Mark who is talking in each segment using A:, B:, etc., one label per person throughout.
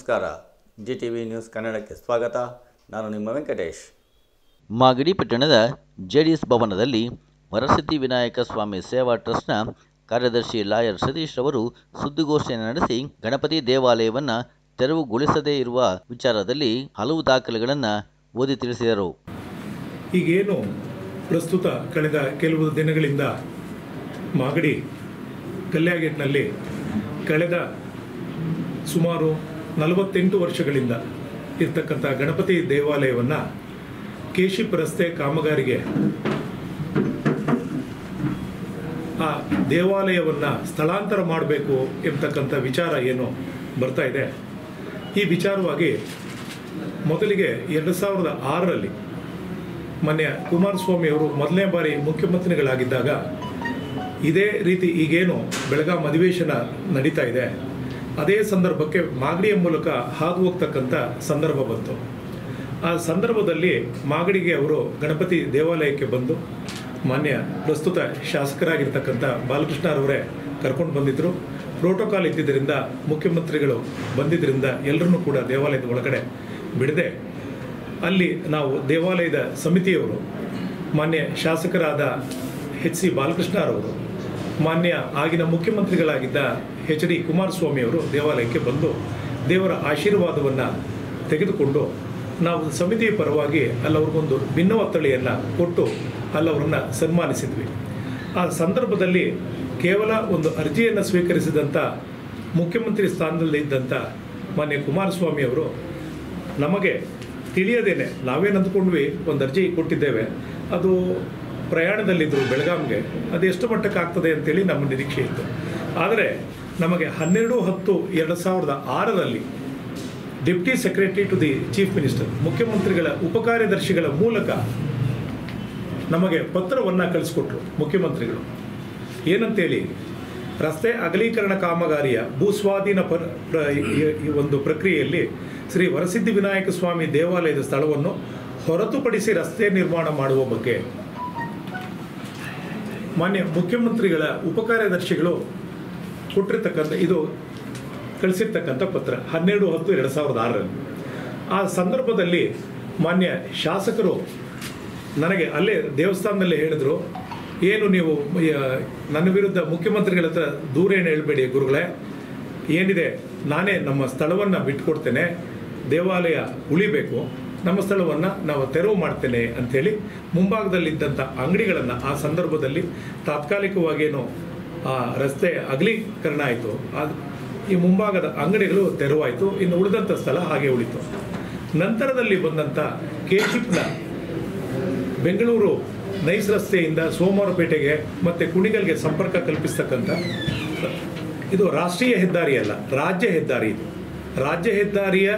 A: ನಮಸ್ಕಾರ. GTV news ಕನ್ನಡಕ್ಕೆ ಸ್ವಾಗತ. ನಾನು ನಿಮ್ಮ ವೆಂಕಟೇಶ್.
B: ಮಾಗಡಿ ಪಟ್ಟಣದ JDS ಭವನದಲ್ಲಿ ವರಸಿದ್ಧಿ ವಿನಾಯಕ ಸ್ವಾಮಿ ಸೇವಾ ಟ್ರಸ್ಟ್ನ ಕಾರ್ಯದರ್ಶಿ ಲಾಯರ್ ಸತೀಶ್ ರವರು ಸುದ್ದಿಗೋಷ್ಠಿಯನ್ನು ನಡೆಸಿ ಗಣಪತಿ ದೇವಾಲಯವನ್ನು ತೆರವುಗೊಳಿಸದೇ ಇರುವ ವಿಚಾರದಲ್ಲಿ ಹಲವು ದಾಖಲೆಗಳನ್ನು ಓದಿ ತಿಳಿಸಿದರು.
C: ಈಗೇನು ಪ್ರಸ್ತುತ ಕಳೆದ ಕೆಲವು ದಿನಗಳಿಂದ ಮಾಗಡಿ ಕಲ್ಯಾಗೇಟ್ನಲ್ಲಿ ಕಳೆದ ಸುಮಾರು 48 ವರ್ಷಗಳಿಂದ ಇರ್ತಕ್ಕಂಥ ಗಣಪತಿ ದೇವಾಲಯವನ್ನು ಕೇಶಿಪ್ ರಸ್ತೆ ಕಾಮಗಾರಿಗೆ ಆ ದೇವಾಲಯವನ್ನು ಸ್ಥಳಾಂತರ ಮಾಡಬೇಕು ಎಂಬತಕ್ಕಂಥ ವಿಚಾರ ಏನು ಬರ್ತಾ ಇದೆ. ಈ ವಿಚಾರವಾಗಿ ಮೊದಲಿಗೆ 2006ರಲ್ಲಿ ಮೊನ್ನೆ ಕುಮಾರಸ್ವಾಮಿ ಅವರು ಮೊದಲನೇ ಬಾರಿ ಮುಖ್ಯಮಂತ್ರಿಗಳಾಗಿದ್ದಾಗ ಇದೇ ರೀತಿ ಈಗೇನು ಬೆಳಗಾಂ ಅಧಿವೇಶನ ನಡೀತಾ ಇದೆ, ಅದೇ ಸಂದರ್ಭಕ್ಕೆ ಮಾಗಡಿಯ ಮೂಲಕ ಹಾದು ಹೋಗ್ತಕ್ಕಂಥ ಸಂದರ್ಭ ಬಂತು. ಆ ಸಂದರ್ಭದಲ್ಲಿ ಮಾಗಡಿಗೆ ಅವರು ಗಣಪತಿ ದೇವಾಲಯಕ್ಕೆ ಬಂದು ಮಾನ್ಯ ಪ್ರಸ್ತುತ ಶಾಸಕರಾಗಿರ್ತಕ್ಕಂಥ ಬಾಲಕೃಷ್ಣರವರೇ ಕರ್ಕೊಂಡು ಬಂದಿದ್ದರು. ಪ್ರೋಟೋಕಾಲ್ ಇದ್ದಿದ್ದರಿಂದ ಮುಖ್ಯಮಂತ್ರಿಗಳು ಬಂದಿದ್ದರಿಂದ ಎಲ್ಲರನ್ನೂ ಕೂಡ ದೇವಾಲಯದ ಒಳಗಡೆ ಬಿಡದೆ ಅಲ್ಲಿ ನಾವು ದೇವಾಲಯದ ಸಮಿತಿಯವರು ಮಾನ್ಯ ಶಾಸಕರಾದ HC ಬಾಲಕೃಷ್ಣರವರು, ಮಾನ್ಯ ಆಗಿನ ಮುಖ್ಯಮಂತ್ರಿಗಳಾಗಿದ್ದ HD ಕುಮಾರಸ್ವಾಮಿ ಅವರು ದೇವಾಲಯಕ್ಕೆ ಬಂದು ದೇವರ ಆಶೀರ್ವಾದವನ್ನು ತೆಗೆದುಕೊಂಡು ನಾವು ಸಮಿತಿಯ ಪರವಾಗಿ ಅಲ್ಲವ್ರಿಗೊಂದು ಭಿನ್ನವತ್ತಳಿಯನ್ನು ಕೊಟ್ಟು ಅಲ್ಲವ್ರನ್ನ ಸನ್ಮಾನಿಸಿದ್ವಿ. ಆ ಸಂದರ್ಭದಲ್ಲಿ ಕೇವಲ ಒಂದು ಅರ್ಜಿಯನ್ನು ಸ್ವೀಕರಿಸಿದಂಥ ಮುಖ್ಯಮಂತ್ರಿ ಸ್ಥಾನದಲ್ಲಿದ್ದಂಥ ಮಾನ್ಯ ಕುಮಾರಸ್ವಾಮಿ ಅವರು ನಮಗೆ ತಿಳಿಯದೇನೆ ನಾವೇನು ಅಂದ್ಕೊಂಡ್ವಿ, ಒಂದು ಅರ್ಜಿ ಕೊಟ್ಟಿದ್ದೇವೆ, ಅದು ಪ್ರಯಾಣದಲ್ಲಿದ್ದರು ಬೆಳಗಾಂಗೆ, ಅದು ಎಷ್ಟು ಮಟ್ಟಕ್ಕೆ ಆಗ್ತದೆ ಅಂತೇಳಿ ನಮ್ಮ ನಿರೀಕ್ಷೆ ಇತ್ತು. ಆದರೆ ನಮಗೆ 12/10/2006ರಲ್ಲಿ deputy secretary to the chief minister, ಮುಖ್ಯಮಂತ್ರಿಗಳ ಉಪಕಾರ್ಯದರ್ಶಿಗಳ ಮೂಲಕ ನಮಗೆ ಪತ್ರವನ್ನು ಕಳಿಸ್ಕೊಟ್ರು ಮುಖ್ಯಮಂತ್ರಿಗಳು. ಏನಂತೇಳಿ, ರಸ್ತೆ ಅಗಲೀಕರಣ ಕಾಮಗಾರಿಯ ಭೂಸ್ವಾಧೀನ ಒಂದು ಪ್ರಕ್ರಿಯೆಯಲ್ಲಿ ಶ್ರೀ ವರಸಿದ್ಧಿ ವಿನಾಯಕ ಸ್ವಾಮಿ ದೇವಾಲಯದ ಸ್ಥಳವನ್ನು ಹೊರತುಪಡಿಸಿ ರಸ್ತೆ ನಿರ್ಮಾಣ ಮಾಡುವ ಬಗ್ಗೆ ಮಾನ್ಯ ಮುಖ್ಯಮಂತ್ರಿಗಳ ಉಪಕಾರ್ಯದರ್ಶಿಗಳು ಕೊಟ್ಟಿರ್ತಕ್ಕಂಥ ಇದು ಕಳಿಸಿರ್ತಕ್ಕಂಥ ಪತ್ರ 12/10/2006ರಲ್ಲಿ. ಆ ಸಂದರ್ಭದಲ್ಲಿ ಮಾನ್ಯ ಶಾಸಕರು ನನಗೆ ಅಲ್ಲೇ ದೇವಸ್ಥಾನದಲ್ಲೇ ಹೇಳಿದರು, ಏನು ನೀವು ನನ್ನ ವಿರುದ್ಧ ಮುಖ್ಯಮಂತ್ರಿಗಳ ಹತ್ರ ದೂರ ಏನು ಹೇಳಬೇಡಿ ಗುರುಗಳೇ, ಏನಿದೆ ನಾನೇ ನಮ್ಮ ಸ್ಥಳವನ್ನು ಬಿಟ್ಕೊಡ್ತೇನೆ, ದೇವಾಲಯ ಉಳಿಬೇಕು, ನಮ್ಮ ಸ್ಥಳವನ್ನು ನಾವು ತೆರವು ಮಾಡ್ತೇನೆ ಅಂಥೇಳಿ ಮುಂಭಾಗದಲ್ಲಿದ್ದಂಥ ಅಂಗಡಿಗಳನ್ನು ಆ ಸಂದರ್ಭದಲ್ಲಿ ತಾತ್ಕಾಲಿಕವಾಗೇನು ಆ ರಸ್ತೆ ಅಗಲೀಕರಣ ಆಯಿತು, ಈ ಮುಂಭಾಗದ ಅಂಗಡಿಗಳು ತೆರವಾಯಿತು, ಇನ್ನು ಉಳಿದಂಥ ಸ್ಥಳ ಹಾಗೆ ಉಳಿತು. ನಂತರದಲ್ಲಿ ಬಂದಂಥ ಕೇಶಿಪ್ನ ಬೆಂಗಳೂರು ನೈಸ್ ರಸ್ತೆಯಿಂದ ಸೋಮವಾರಪೇಟೆಗೆ ಮತ್ತು ಕುಣಿಗಲ್ಗೆ ಸಂಪರ್ಕ ಕಲ್ಪಿಸ್ತಕ್ಕಂಥ ಇದು ರಾಷ್ಟ್ರೀಯ ಹೆದ್ದಾರಿ ಅಲ್ಲ, ರಾಜ್ಯ ಹೆದ್ದಾರಿ. ಇದು ರಾಜ್ಯ ಹೆದ್ದಾರಿಯ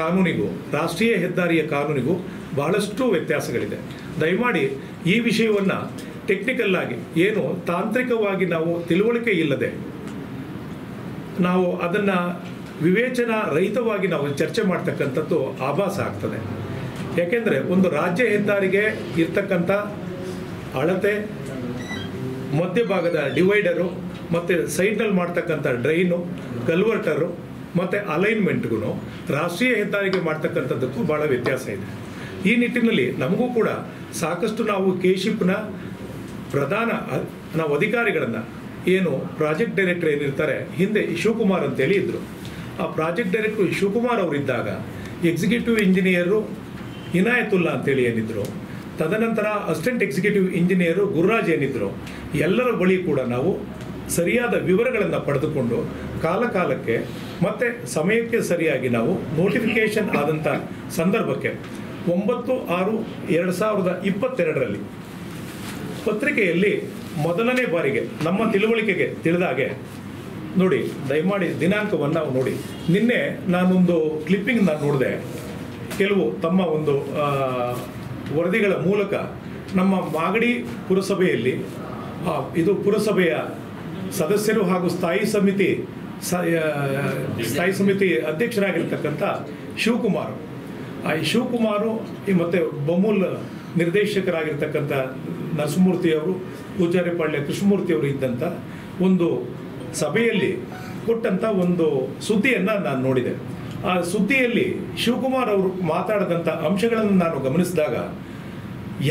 C: ಕಾನೂನಿಗೂ ರಾಷ್ಟ್ರೀಯ ಹೆದ್ದಾರಿಯ ಕಾನೂನಿಗೂ ಬಹಳಷ್ಟು ವ್ಯತ್ಯಾಸಗಳಿದೆ. ದಯಮಾಡಿ ಈ ವಿಷಯವನ್ನು ಟೆಕ್ನಿಕಲ್ ಆಗಿ ಏನು ತಾಂತ್ರಿಕವಾಗಿ ನಾವು ತಿಳುವಳಿಕೆ ಇಲ್ಲದೆ ನಾವು ಅದನ್ನು ವಿವೇಚನಾ ರಹಿತವಾಗಿ ನಾವು ಚರ್ಚೆ ಮಾಡ್ತಕ್ಕಂಥದ್ದು ಆಭಾಸ ಆಗ್ತದೆ. ಯಾಕೆಂದರೆ ಒಂದು ರಾಜ್ಯ ಹೆದ್ದಾರಿಗೆ ಇರ್ತಕ್ಕಂಥ ಅಳತೆ, ಮಧ್ಯಭಾಗದ ಡಿವೈಡರು ಮತ್ತು ಸೈಡ್ನಲ್ಲಿ ಮಾಡ್ತಕ್ಕಂಥ ಡ್ರೈನು, ಕಲ್ವರ್ಟರು ಮತ್ತು ಅಲೈನ್ಮೆಂಟ್ಗೂ ರಾಷ್ಟ್ರೀಯ ಹೆದ್ದಾರಿಗೆ ಮಾಡ್ತಕ್ಕಂಥದ್ದಕ್ಕೂ ಭಾಳ ವ್ಯತ್ಯಾಸ ಇದೆ. ಈ ನಿಟ್ಟಿನಲ್ಲಿ ನಮಗೂ ಕೂಡ ಸಾಕಷ್ಟು ನಾವು ಕೇಶಿಪ್ನ ಪ್ರಧಾನ ನಾವು ಅಧಿಕಾರಿಗಳನ್ನು ಏನು ಪ್ರಾಜೆಕ್ಟ್ ಡೈರೆಕ್ಟರ್ ಏನಿರ್ತಾರೆ, ಹಿಂದೆ ಶಿವಕುಮಾರ್ ಅಂತೇಳಿ ಇದ್ದರು, ಆ ಪ್ರಾಜೆಕ್ಟ್ ಡೈರೆಕ್ಟರ್ ಶಿವಕುಮಾರ್ ಅವರಿದ್ದಾಗ ಎಕ್ಸಿಕ್ಯೂಟಿವ್ ಇಂಜಿನಿಯರು ಇನಾಯತುಲ್ಲಾ ಅಂತೇಳಿ ಏನಿದ್ರು, ತದನಂತರ ಅಸಿಸ್ಟೆಂಟ್ ಎಕ್ಸಿಕ್ಯೂಟಿವ್ ಇಂಜಿನಿಯರು ಗುರುರಾಜ್ ಏನಿದ್ರು, ಎಲ್ಲರ ಬಳಿ ಕೂಡ ನಾವು ಸರಿಯಾದ ವಿವರಗಳನ್ನು ಪಡೆದುಕೊಂಡು ಕಾಲಕಾಲಕ್ಕೆ ಮತ್ತು ಸಮಯಕ್ಕೆ ಸರಿಯಾಗಿ ನಾವು ನೋಟಿಫಿಕೇಷನ್ ಆದಂಥ ಸಂದರ್ಭಕ್ಕೆ 9/6/2022ರಲ್ಲಿ ಪತ್ರಿಕೆಯಲ್ಲಿ ಮೊದಲನೇ ಬಾರಿಗೆ ನಮ್ಮ ತಿಳುವಳಿಕೆಗೆ ತಿಳಿದಾಗೆ ನೋಡಿ, ದಯಮಾಡಿ ದಿನಾಂಕವನ್ನು ನೋಡಿ. ನಿನ್ನೆ ನಾನೊಂದು ಕ್ಲಿಪ್ಪಿಂಗ್ ನೋಡಿದೆ. ಕೆಲವು ತಮ್ಮ ಒಂದು ವರದಿಗಳ ಮೂಲಕ ನಮ್ಮ ಮಾಗಡಿ ಪುರಸಭೆಯಲ್ಲಿ ಇದು ಪುರಸಭೆಯ ಸದಸ್ಯರು ಹಾಗೂ ಸ್ಥಾಯಿ ಸಮಿತಿ ಅಧ್ಯಕ್ಷರಾಗಿರ್ತಕ್ಕಂಥ ಶಿವಕುಮಾರ್, ಶಿವಕುಮಾರು ಮತ್ತು ಬಮೂಲ್ ನಿರ್ದೇಶಕರಾಗಿರ್ತಕ್ಕಂಥ ನರಸಿಂಹಮೂರ್ತಿಯವರು, ಪೂಜಾರಿಪಾಳ್ಯ ಕೃಷ್ಣಮೂರ್ತಿಯವರು ಇದ್ದಂಥ ಒಂದು ಸಭೆಯಲ್ಲಿ ಕೊಟ್ಟಂಥ ಒಂದು ಸುದ್ದಿಯನ್ನು ನಾನು ನೋಡಿದೆ. ಆ ಸುದ್ದಿಯಲ್ಲಿ ಶಿವಕುಮಾರ್ ಅವರು ಮಾತಾಡಿದಂಥ ಅಂಶಗಳನ್ನು ನಾನು ಗಮನಿಸಿದಾಗ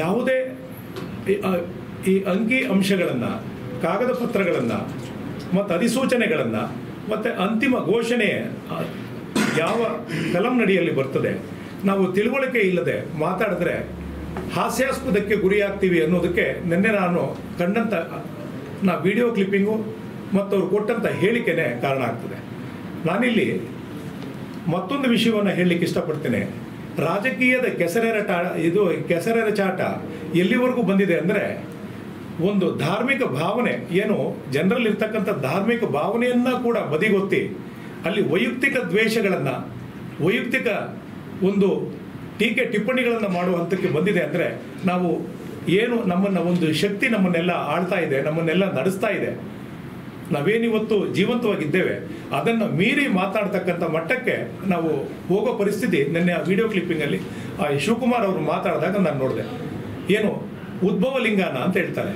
C: ಯಾವುದೇ ಈ ಅಂಕಿ ಅಂಶಗಳನ್ನು, ಕಾಗದ ಪತ್ರಗಳನ್ನು ಮತ್ತು ಅಧಿಸೂಚನೆಗಳನ್ನು ಮತ್ತು ಅಂತಿಮ ಘೋಷಣೆ ಯಾವ ಕಲಂನಡಿಯಲ್ಲಿ ಬರ್ತದೆ, ನಾವು ತಿಳುವಳಿಕೆ ಇಲ್ಲದೆ ಮಾತಾಡಿದ್ರೆ ಹಾಸ್ಯಾಸ್ಪದಕ್ಕೆ ಗುರಿಯಾಗ್ತೀವಿ ಅನ್ನೋದಕ್ಕೆ ನಿನ್ನೆ ನಾನು ಕಂಡಂಥ ವಿಡಿಯೋ ಕ್ಲಿಪ್ಪಿಂಗು ಮತ್ತು ಅವ್ರು ಕೊಟ್ಟಂಥ ಹೇಳಿಕೆನೇ ಕಾರಣ ಆಗ್ತದೆ. ನಾನಿಲ್ಲಿ ಮತ್ತೊಂದು ವಿಷಯವನ್ನು ಹೇಳಲಿಕ್ಕೆ ಇಷ್ಟಪಡ್ತೇನೆ. ರಾಜಕೀಯದ ಕೆಸರೆರ ಚಾಟ ಎಲ್ಲಿವರೆಗೂ ಬಂದಿದೆ ಅಂದರೆ, ಒಂದು ಧಾರ್ಮಿಕ ಭಾವನೆ ಏನು ಜನರಲ್ಲಿ ಇರ್ತಕ್ಕಂಥ ಧಾರ್ಮಿಕ ಭಾವನೆಯನ್ನು ಕೂಡ ಬದಿಗೊತ್ತಿ ಅಲ್ಲಿ ವೈಯಕ್ತಿಕ ದ್ವೇಷಗಳನ್ನು, ವೈಯಕ್ತಿಕ ಒಂದು ಟೀಕೆ ಟಿಪ್ಪಣಿಗಳನ್ನು ಮಾಡುವ ಹಂತಕ್ಕೆ ಬಂದಿದೆ. ಅಂದರೆ ನಾವು ಏನು ನಮ್ಮನ್ನು ಒಂದು ಶಕ್ತಿ ನಮ್ಮನ್ನೆಲ್ಲ ಆಳ್ತಾ ಇದೆ, ನಮ್ಮನ್ನೆಲ್ಲ ನಡೆಸ್ತಾ ಇದೆ, ನಾವೇನಿವತ್ತು ಜೀವಂತವಾಗಿದ್ದೇವೆ, ಅದನ್ನು ಮೀರಿ ಮಾತಾಡ್ತಕ್ಕಂಥ ಮಟ್ಟಕ್ಕೆ ನಾವು ಹೋಗೋ ಪರಿಸ್ಥಿತಿ ನಿನ್ನೆ ಆ ವಿಡಿಯೋ ಕ್ಲಿಪ್ಪಿಂಗಲ್ಲಿ ಶಿವಕುಮಾರ್ ಅವರು ಮಾತಾಡಿದಾಗ ನಾನು ನೋಡಿದೆ. ಏನು ಉದ್ಭವ ಲಿಂಗಾನ ಅಂತ ಹೇಳ್ತಾರೆ.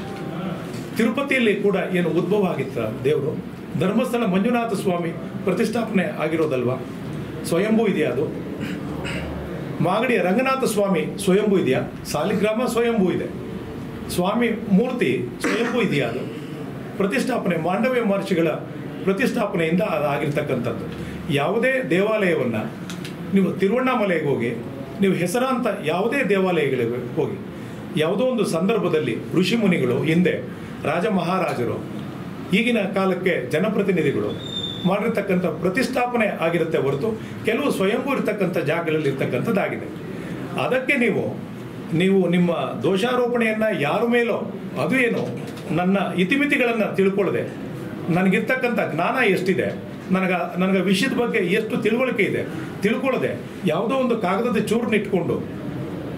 C: ತಿರುಪತಿಯಲ್ಲಿ ಕೂಡ ಏನು ಉದ್ಭವ ಆಗಿತ್ತ ದೇವರು, ಧರ್ಮಸ್ಥಳ ಮಂಜುನಾಥ ಸ್ವಾಮಿ ಪ್ರತಿಷ್ಠಾಪನೆ ಆಗಿರೋದಲ್ವಾ, ಸ್ವಯಂಭೂ ಇದೆಯಾ ಅದು? ಮಾಗಡಿಯ ರಂಗನಾಥ ಸ್ವಾಮಿ ಸ್ವಯಂಭೂ ಇದೆಯಾ? ಸಾಲಿಗ್ರಾಮ ಸ್ವಯಂಭೂ ಇದೆ, ಸ್ವಾಮಿ ಮೂರ್ತಿ ಸ್ವಯಂಭೂ ಇದೆಯಾ? ಅದು ಪ್ರತಿಷ್ಠಾಪನೆ ಮಾಂಡವ್ಯ ಮಹರ್ಷಿಗಳ ಪ್ರತಿಷ್ಠಾಪನೆಯಿಂದ ಅದಾಗಿರ್ತಕ್ಕಂಥದ್ದು. ಯಾವುದೇ ದೇವಾಲಯವನ್ನು ನೀವು ತಿರುವಣ್ಣಾಮಲೆಗೆ ಹೋಗಿ, ನೀವು ಹೆಸರಾಂತ ಯಾವುದೇ ದೇವಾಲಯಗಳಿಗೆ ಹೋಗಿ, ಯಾವುದೋ ಒಂದು ಸಂದರ್ಭದಲ್ಲಿ ಋಷಿ ಮುನಿಗಳು, ಹಿಂದೆ ರಾಜ ಮಹಾರಾಜರು, ಈಗಿನ ಕಾಲಕ್ಕೆ ಜನಪ್ರತಿನಿಧಿಗಳು ಮಾಡಿರ್ತಕ್ಕಂಥ ಪ್ರತಿಷ್ಠಾಪನೆ ಆಗಿರುತ್ತೆ ಹೊರತು ಕೆಲವು ಸ್ವಯಂಭೂ ಇರ್ತಕ್ಕಂಥ ಜಾಗಗಳಲ್ಲಿ ಇರ್ತಕ್ಕಂಥದ್ದಾಗಿದೆ. ಅದಕ್ಕೆ ನೀವು ನಿಮ್ಮ ದೋಷಾರೋಪಣೆಯನ್ನು ಯಾರ ಮೇಲೋ, ಅದು ಏನು ನನ್ನ ಇತಿಮಿತಿಗಳನ್ನು ತಿಳ್ಕೊಳ್ಳದೆ, ನನಗಿರ್ತಕ್ಕಂಥ ಜ್ಞಾನ ಎಷ್ಟಿದೆ, ನನಗೆ ವಿಷಯದ ಬಗ್ಗೆ ಎಷ್ಟು ತಿಳುವಳಿಕೆ ಇದೆ ತಿಳ್ಕೊಳ್ಳದೆ ಯಾವುದೋ ಒಂದು ಕಾಗದದ ಚೂರನ್ನಿಟ್ಕೊಂಡು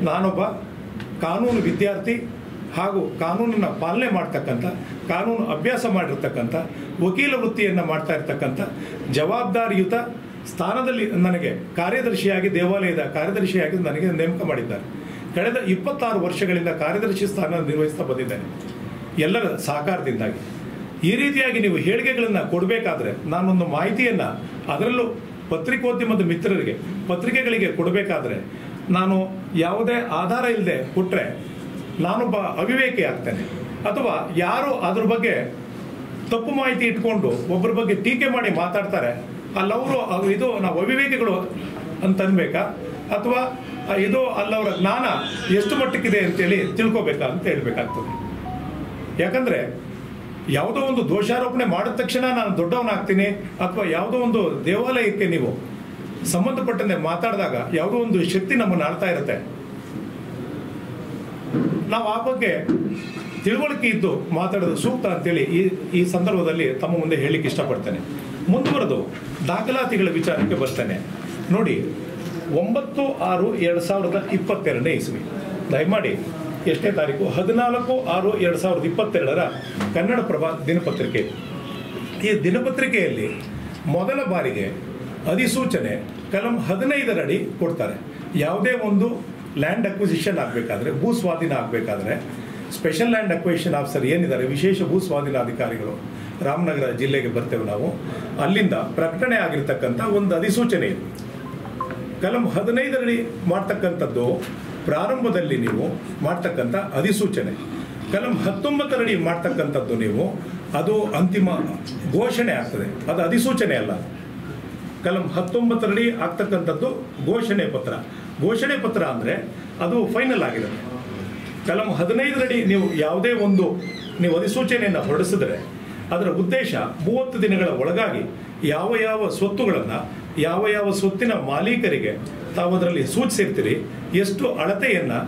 C: ನಾನೊಬ್ಬ ಕಾನೂನು ವಿದ್ಯಾರ್ಥಿ ಹಾಗೂ ಕಾನೂನನ್ನು ಪಾಲನೆ ಮಾಡ್ತಕ್ಕಂಥ, ಕಾನೂನು ಅಭ್ಯಾಸ ಮಾಡಿರ್ತಕ್ಕಂಥ, ವಕೀಲ ವೃತ್ತಿಯನ್ನು ಮಾಡ್ತಾ ಇರ್ತಕ್ಕಂಥ ಜವಾಬ್ದಾರಿಯುತ ಸ್ಥಾನದಲ್ಲಿ ನನಗೆ ಕಾರ್ಯದರ್ಶಿಯಾಗಿ, ದೇವಾಲಯದ ಕಾರ್ಯದರ್ಶಿಯಾಗಿ ನನಗೆ ನೇಮಕ ಮಾಡಿದ್ದಾರೆ. ಕಳೆದ 26 ವರ್ಷಗಳಿಂದ ಕಾರ್ಯದರ್ಶಿ ಸ್ಥಾನ ನಿರ್ವಹಿಸ್ತಾ ಬಂದಿದ್ದೇನೆ, ಎಲ್ಲರ ಸಹಕಾರದಿಂದಾಗಿ. ಈ ರೀತಿಯಾಗಿ ನೀವು ಹೇಳಿಕೆಗಳನ್ನು ಕೊಡಬೇಕಾದ್ರೆ, ನಾನೊಂದು ಮಾಹಿತಿಯನ್ನು ಅದರಲ್ಲೂ ಪತ್ರಿಕೋದ್ಯಮದ ಮಿತ್ರರಿಗೆ, ಪತ್ರಿಕೆಗಳಿಗೆ ಕೊಡಬೇಕಾದ್ರೆ ನಾನು ಯಾವುದೇ ಆಧಾರ ಇಲ್ಲದೆ ಕೊಟ್ಟರೆ ನಾನೊಬ್ಬ ಅವಿವೇಕಿ ಆಗ್ತೇನೆ. ಅಥವಾ ಯಾರು ಅದ್ರ ಬಗ್ಗೆ ತಪ್ಪು ಮಾಹಿತಿ ಇಟ್ಕೊಂಡು ಒಬ್ಬರ ಬಗ್ಗೆ ಟೀಕೆ ಮಾಡಿ ಮಾತಾಡ್ತಾರೆ, ಅಲ್ಲವರು ಇದು ನಾವು ಅವಿವೇಕಿಗಳು ಅಂತ ಅನ್ಬೇಕಾ, ಅಥವಾ ಇದು ಅಲ್ಲವರ ಜ್ಞಾನ ಎಷ್ಟು ಮಟ್ಟಕ್ಕಿದೆ ಅಂತೇಳಿ ತಿಳ್ಕೊಬೇಕಾ ಅಂತ ಹೇಳ್ಬೇಕಾಗ್ತದೆ. ಯಾಕಂದರೆ ಯಾವುದೋ ಒಂದು ದೋಷಾರೋಪಣೆ ಮಾಡಿದ ತಕ್ಷಣ ನಾನು ದೊಡ್ಡವನಾಗ್ತೀನಿ, ಅಥವಾ ಯಾವುದೋ ಒಂದು ದೇವಾಲಯಕ್ಕೆ ನೀವು ಸಂಬಂಧಪಟ್ಟಂತೆ ಮಾತಾಡಿದಾಗ ಯಾವುದೋ ಒಂದು ಶಕ್ತಿ ನಮ್ಮನ್ನು ಆಳ್ತಾ ಇರುತ್ತೆ. ನಾವು ಆ ಬಗ್ಗೆ ತಿಳುವಳಿಕೆ ಇದ್ದು ಮಾತಾಡೋದು ಸೂಕ್ತ ಅಂತೇಳಿ ಈ ಸಂದರ್ಭದಲ್ಲಿ ತಮ್ಮ ಮುಂದೆ ಹೇಳಲಿಕ್ಕೆ ಇಷ್ಟಪಡ್ತೇನೆ. ಮುಂದುವರೆದು ದಾಖಲಾತಿಗಳ ವಿಚಾರಕ್ಕೆ ಬರ್ತೇನೆ. ನೋಡಿ, 9/6/2022 ಇಸ್ವಿ, ದಯಮಾಡಿ ಎಷ್ಟನೇ ತಾರೀಕು, 14/6/2022 ಕನ್ನಡಪ್ರಭ ದಿನಪತ್ರಿಕೆ. ಈ ದಿನಪತ್ರಿಕೆಯಲ್ಲಿ ಮೊದಲ ಬಾರಿಗೆ ಅಧಿಸೂಚನೆ ಕಲಂ 15 ಕೊಡ್ತಾರೆ. ಯಾವುದೇ ಒಂದು ಲ್ಯಾಂಡ್ ಅಕ್ವಿಸಿಷನ್ ಆಗಬೇಕಾದ್ರೆ, ಭೂ ಸ್ವಾಧೀನ ಆಗಬೇಕಾದ್ರೆ, ಸ್ಪೆಷಲ್ ಲ್ಯಾಂಡ್ ಅಕ್ವಿಸಿಷನ್ ಆಫೀಸರ್ ಏನಿದ್ದಾರೆ, ವಿಶೇಷ ಭೂ ಸ್ವಾಧೀನಾಧಿಕಾರಿಗಳು, ರಾಮನಗರ ಜಿಲ್ಲೆಗೆ ಬರ್ತೇವೆ ನಾವು, ಅಲ್ಲಿಂದ ಪ್ರಕಟಣೆ ಆಗಿರ್ತಕ್ಕಂಥ ಒಂದು ಅಧಿಸೂಚನೆ ಇದೆ. ಕಲಂ 15 ಮಾಡ್ತಕ್ಕಂಥದ್ದು ಪ್ರಾರಂಭದಲ್ಲಿ ನೀವು ಮಾಡ್ತಕ್ಕಂಥ ಅಧಿಸೂಚನೆ. ಕಲಂ 19 ಮಾಡ್ತಕ್ಕಂಥದ್ದು ನೀವು, ಅದು ಅಂತಿಮ ಘೋಷಣೆ ಆಗ್ತದೆ, ಅದು ಅಧಿಸೂಚನೆ ಅಲ್ಲ. ಕಲಂ 19 ಆಗ್ತಕ್ಕಂಥದ್ದು ಘೋಷಣೆ ಪತ್ರ. ಘೋಷಣೆ ಪತ್ರ ಅಂದರೆ ಅದು ಫೈನಲ್ ಆಗಿರುತ್ತೆ. ಕಲಂ 15 ನೀವು ಯಾವುದೇ ಒಂದು ನೀವು ಅಧಿಸೂಚನೆಯನ್ನು ಹೊರಡಿಸಿದ್ರೆ ಅದರ ಉದ್ದೇಶ 30 ದಿನಗಳ ಒಳಗಾಗಿ ಯಾವ ಸ್ವತ್ತುಗಳನ್ನು, ಯಾವ ಸ್ವತ್ತಿನ ಮಾಲೀಕರಿಗೆ ತಾವು ಅದರಲ್ಲಿ ಸೂಚಿಸಿರ್ತೀರಿ, ಎಷ್ಟು ಅಳತೆಯನ್ನು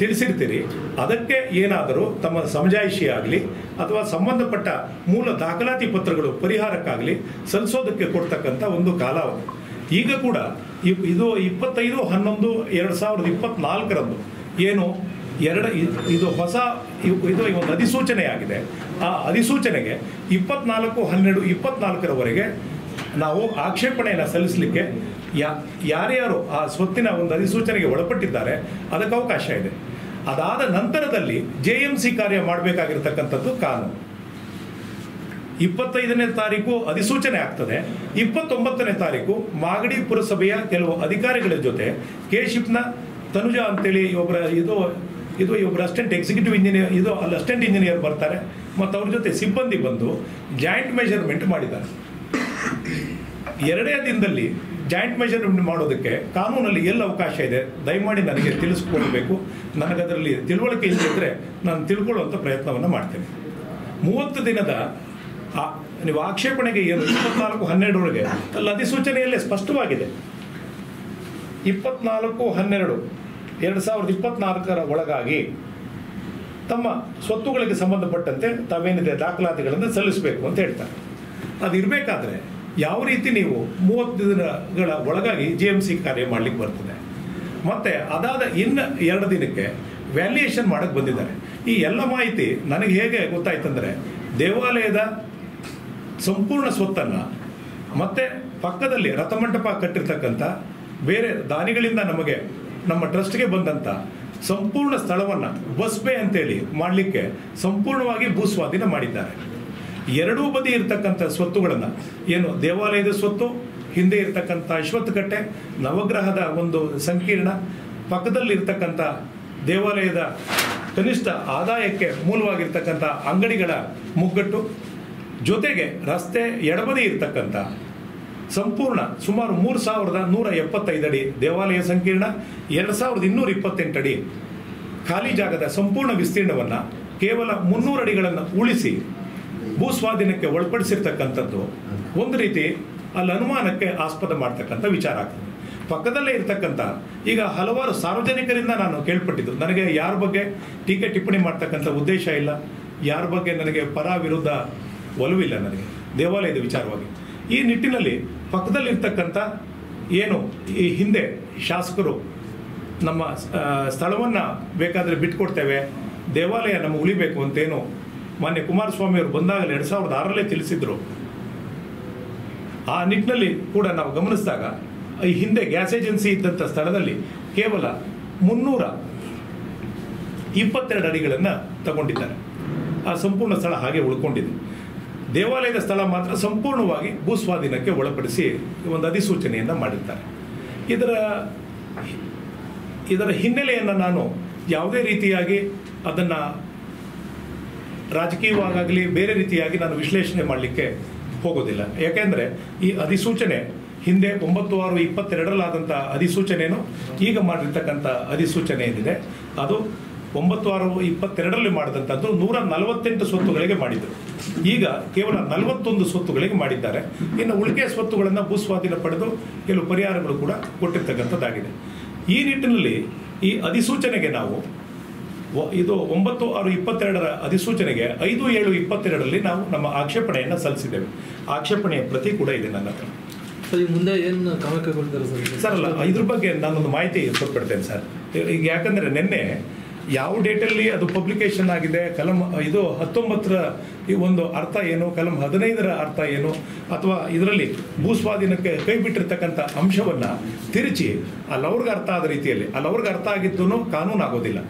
C: ತಿಳಿಸಿರ್ತೀರಿ, ಅದಕ್ಕೆ ಏನಾದರೂ ತಮ್ಮ ಸಮಜಾಯಿಷಿ ಆಗಲಿ ಅಥವಾ ಸಂಬಂಧಪಟ್ಟ ಮೂಲ ದಾಖಲಾತಿ ಪತ್ರಗಳು ಪರಿಹಾರಕ್ಕಾಗಲಿ ಸಲ್ಲಿಸೋದಕ್ಕೆ ಕೊಡ್ತಕ್ಕಂಥ ಒಂದು ಕಾಲಾವಧಿ. ಈಗ ಕೂಡ ಇದು 25/11/2024 ಏನು ಇದು ಹೊಸ ಒಂದು ಅಧಿಸೂಚನೆ ಆಗಿದೆ. ಆ ಅಧಿಸೂಚನೆಗೆ 24/12/24 ನಾವು ಆಕ್ಷೇಪಣೆಯನ್ನು ಸಲ್ಲಿಸಲಿಕ್ಕೆ ಯಾರ್ಯಾರು ಆ ಸ್ವತ್ತಿನ ಒಂದು ಅಧಿಸೂಚನೆಗೆ ಒಳಪಟ್ಟಿದ್ದಾರೆ ಅದಕ್ಕೆ ಅವಕಾಶ ಇದೆ. ಅದಾದ ನಂತರದಲ್ಲಿ JMC ಕಾರ್ಯ ಮಾಡಬೇಕಾಗಿರ್ತಕ್ಕಂಥದ್ದು ಕಾನೂನು. 25ನೇ ತಾರೀಕು ಅಧಿಸೂಚನೆ ಆಗ್ತದೆ. 29ನೇ ತಾರೀಕು ಮಾಗಡಿ ಪುರಸಭೆಯ ಕೆಲವು ಅಧಿಕಾರಿಗಳ ಜೊತೆ ಕೆಶಿಪ್ನ ತನುಜಾ ಅಂತೇಳಿ ಒಬ್ಬರು assistant executive engineer, assistant engineer ಬರ್ತಾರೆ ಮತ್ತು ಅವ್ರ ಜೊತೆ ಸಿಬ್ಬಂದಿ ಬಂದು ಜಾಯಿಂಟ್ ಮೆಜರ್ಮೆಂಟ್ ಮಾಡಿದ್ದಾರೆ. 2ನೇ ದಿನದಲ್ಲಿ ಜಾಯಿಂಟ್ ಮೆಜರ್ಮೆಂಟ್ ಮಾಡೋದಕ್ಕೆ ಕಾನೂನಲ್ಲಿ ಎಲ್ಲ ಅವಕಾಶ ಇದೆ, ದಯಮಾಡಿ ನನಗೆ ತಿಳಿಸ್ಕೊಳ್ಬೇಕು. ನನಗದರಲ್ಲಿ ತಿಳುವಳಿಕೆ ಇದ್ದರೆ ನಾನು ತಿಳ್ಕೊಳ್ಳುವಂಥ ಪ್ರಯತ್ನವನ್ನು ಮಾಡ್ತೇನೆ. 30 ದಿನದ ನೀವು ಆಕ್ಷೇಪಣೆಗೆ ಏನು 24/12 ಅಲ್ಲಿ ಅಧಿಸೂಚನೆಯಲ್ಲೇ ಸ್ಪಷ್ಟವಾಗಿದೆ. 24/12/2024 ಒಳಗಾಗಿ ತಮ್ಮ ಸ್ವತ್ತುಗಳಿಗೆ ಸಂಬಂಧಪಟ್ಟಂತೆ ತಾವೇನಿದೆ ದಾಖಲಾತಿಗಳನ್ನು ಸಲ್ಲಿಸಬೇಕು ಅಂತ ಹೇಳ್ತಾರೆ. ಅದು ಇರಬೇಕಾದ್ರೆ ಯಾವ ರೀತಿ ನೀವು 30 ದಿನಗಳ ಒಳಗಾಗಿ GMC ಕಾರ್ಯ ಮಾಡಲಿಕ್ಕೆ ಬರ್ತದೆ. ಮತ್ತು ಅದಾದ ಇನ್ನು 2 ದಿನಕ್ಕೆ ವ್ಯಾಲ್ಯೂಯೇಷನ್ ಮಾಡೋಕ್ಕೆ ಬಂದಿದ್ದಾರೆ. ಈ ಎಲ್ಲ ಮಾಹಿತಿ ನನಗೆ ಹೇಗೆ ಗೊತ್ತಾಯ್ತಂದರೆ, ದೇವಾಲಯದ ಸಂಪೂರ್ಣ ಸ್ವತ್ತನ್ನು ಮತ್ತು ಪಕ್ಕದಲ್ಲಿ ರಥಮಂಟಪ ಕಟ್ಟಿರ್ತಕ್ಕಂಥ ಬೇರೆ ದಾನಿಗಳಿಂದ ನಮ್ಮ ಟ್ರಸ್ಟ್ಗೆ ಬಂದಂಥ ಸಂಪೂರ್ಣ ಸ್ಥಳವನ್ನು ಬಸ್ ಬೇ ಅಂತೇಳಿ ಮಾಡಲಿಕ್ಕೆ ಸಂಪೂರ್ಣವಾಗಿ ಭೂಸ್ವಾಧೀನ ಮಾಡಿದ್ದಾರೆ. ಎರಡೂ ಬದಿ ಇರತಕ್ಕಂಥ ಸ್ವತ್ತುಗಳನ್ನು, ಏನು ದೇವಾಲಯದ ಸ್ವತ್ತು, ಹಿಂದೆ ಇರತಕ್ಕಂಥ ಅಶ್ವತ್ಥಕಟ್ಟೆ, ನವಗ್ರಹದ ಒಂದು ಸಂಕೀರ್ಣ, ಪಕ್ಕದಲ್ಲಿ ಇರತಕ್ಕಂಥ ದೇವಾಲಯದ ಕನಿಷ್ಠ ಆದಾಯಕ್ಕೆ ಮೂಲವಾಗಿರ್ತಕ್ಕಂಥ ಅಂಗಡಿಗಳ ಮುಗ್ಗಟ್ಟು, ಜೊತೆಗೆ ರಸ್ತೆ ಎಡಬದಿ ಇರತಕ್ಕಂಥ ಸಂಪೂರ್ಣ ಸುಮಾರು 3175 ಅಡಿ ದೇವಾಲಯ ಸಂಕೀರ್ಣ, 2228 ಅಡಿ ಖಾಲಿ ಜಾಗದ ಸಂಪೂರ್ಣ ವಿಸ್ತೀರ್ಣವನ್ನು ಕೇವಲ 300 ಅಡಿಗಳನ್ನು ಉಳಿಸಿ ಭೂಸ್ವಾಧೀನಕ್ಕೆ ಒಳಪಡಿಸಿರ್ತಕ್ಕಂಥದ್ದು ಒಂದು ರೀತಿ ಅಲ್ಲಿ ಅನುಮಾನಕ್ಕೆ ಆಸ್ಪದ ಮಾಡ್ತಕ್ಕಂಥ ವಿಚಾರ ಆಗ್ತದೆ. ಪಕ್ಕದಲ್ಲೇ ಇರ್ತಕ್ಕಂಥ ಈಗ ಹಲವಾರು ಸಾರ್ವಜನಿಕರಿಂದ ನಾನು ಕೇಳ್ಪಟ್ಟಿದ್ದು, ನನಗೆ ಯಾರ ಬಗ್ಗೆ ಟೀಕೆ ಟಿಪ್ಪಣಿ ಮಾಡ್ತಕ್ಕಂಥ ಉದ್ದೇಶ ಇಲ್ಲ, ಯಾರ ಬಗ್ಗೆ ನನಗೆ ಪರ ವಿರುದ್ಧ ಒಲವಿಲ್ಲ ನನಗೆ ದೇವಾಲಯದ ವಿಚಾರವಾಗಿ. ಈ ನಿಟ್ಟಿನಲ್ಲಿ ಪಕ್ಕದಲ್ಲಿರ್ತಕ್ಕಂಥ ಏನು ಈ ಹಿಂದೆ ಶಾಸಕರು ನಮ್ಮ ಸ್ಥಳವನ್ನು ಬೇಕಾದರೆ ಬಿಟ್ಕೊಡ್ತೇವೆ, ದೇವಾಲಯ ನಮಗೆ ಉಳಿಬೇಕು ಅಂತೇನು ಮಾನ್ಯ ಕುಮಾರಸ್ವಾಮಿ ಅವರು ಬಂದಾಗಲೇ 2006 ತಿಳಿಸಿದ್ರು. ಆ ನಿಟ್ಟಿನಲ್ಲಿ ಕೂಡ ನಾವು ಗಮನಿಸಿದಾಗ ಈ ಹಿಂದೆ ಗ್ಯಾಸ್ ಏಜೆನ್ಸಿ ಇದ್ದಂಥ ಸ್ಥಳದಲ್ಲಿ ಕೇವಲ 322 ಅಡಿಗಳನ್ನು ತಗೊಂಡಿದ್ದಾರೆ. ಆ ಸಂಪೂರ್ಣ ಸ್ಥಳ ಹಾಗೆ ಉಳ್ಕೊಂಡಿದೆ. ದೇವಾಲಯದ ಸ್ಥಳ ಮಾತ್ರ ಸಂಪೂರ್ಣವಾಗಿ ಭೂಸ್ವಾಧೀನಕ್ಕೆ ಒಳಪಡಿಸಿ ಒಂದು ಅಧಿಸೂಚನೆಯನ್ನು ಮಾಡಿರ್ತಾರೆ. ಇದರ ಹಿನ್ನೆಲೆಯನ್ನು ನಾನು ಯಾವುದೇ ರೀತಿಯಾಗಿ ಅದನ್ನು ರಾಜಕೀಯವಾಗಲಿ ಬೇರೆ ರೀತಿಯಾಗಿ ನಾನು ವಿಶ್ಲೇಷಣೆ ಮಾಡಲಿಕ್ಕೆ ಹೋಗೋದಿಲ್ಲ. ಯಾಕೆಂದರೆ ಈ ಅಧಿಸೂಚನೆ ಹಿಂದೆ 9/6/22 ಅಧಿಸೂಚನೆಯನ್ನು ಈಗ ಮಾಡಿರ್ತಕ್ಕಂಥ ಅಧಿಸೂಚನೆ ಏನಿದೆ ಅದು 9/6/22 ಮಾಡಿದಂಥದ್ದು 148 ಸ್ವತ್ತುಗಳಿಗೆ ಮಾಡಿದರು. ಈಗ ಕೇವಲ 41 ಸ್ವತ್ತುಗಳಿಗೆ ಮಾಡಿದ್ದಾರೆ. ಇನ್ನು ಉಳಿಕೆ ಸ್ವತ್ತುಗಳನ್ನು ಭೂಸ್ವಾಧೀನ ಪಡೆದು ಕೆಲವು ಪರಿಹಾರಗಳು ಕೂಡ ಕೊಟ್ಟಿರ್ತಕ್ಕಂಥದ್ದಾಗಿದೆ. ಈ ನಿಟ್ಟಿನಲ್ಲಿ ಈ ಅಧಿಸೂಚನೆಗೆ ನಾವು ಇದು 9/6/22 ಅಧಿಸೂಚನೆಗೆ 5/7/22 ನಾವು ನಮ್ಮ ಆಕ್ಷೇಪಣೆಯನ್ನು ಸಲ್ಲಿಸಿದ್ದೇವೆ. ಆಕ್ಷೇಪಣೆಯ ಪ್ರತಿ ಕೂಡ ಇದೆ ನನ್ನ ಹತ್ರ.
D: ಮುಂದೆ ಏನು ಕ್ರಮ ಕೈಗೊಳ್ತಾರೆ
C: ಸರ್? ಅಲ್ಲ, ಇದ್ರ ಬಗ್ಗೆ ನಾನೊಂದು ಮಾಹಿತಿ ಕೊಟ್ಬಿಡ್ತೇನೆ ಸರ್. ಈಗ ಯಾಕಂದರೆ ನಿನ್ನೆ ಯಾವ ಡೇಟಲ್ಲಿ ಅದು ಪಬ್ಲಿಕೇಶನ್ ಆಗಿದೆ, ಕಲಂ 19ರ ಈ ಒಂದು ಅರ್ಥ ಏನು, ಕಲಂ 15ರ ಅರ್ಥ ಏನು, ಅಥವಾ ಇದರಲ್ಲಿ ಭೂಸ್ವಾಧೀನಕ್ಕೆ ಕೈ ಬಿಟ್ಟಿರ್ತಕ್ಕಂಥ ಅಂಶವನ್ನು ತಿರುಚಿ ಅವ್ರಿಗೆ ಅರ್ಥ ಆದ ರೀತಿಯಲ್ಲಿ ಅವ್ರಿಗೆ ಅರ್ಥ ಆಗಿದ್ದು ಕಾನೂನು ಆಗೋದಿಲ್ಲ.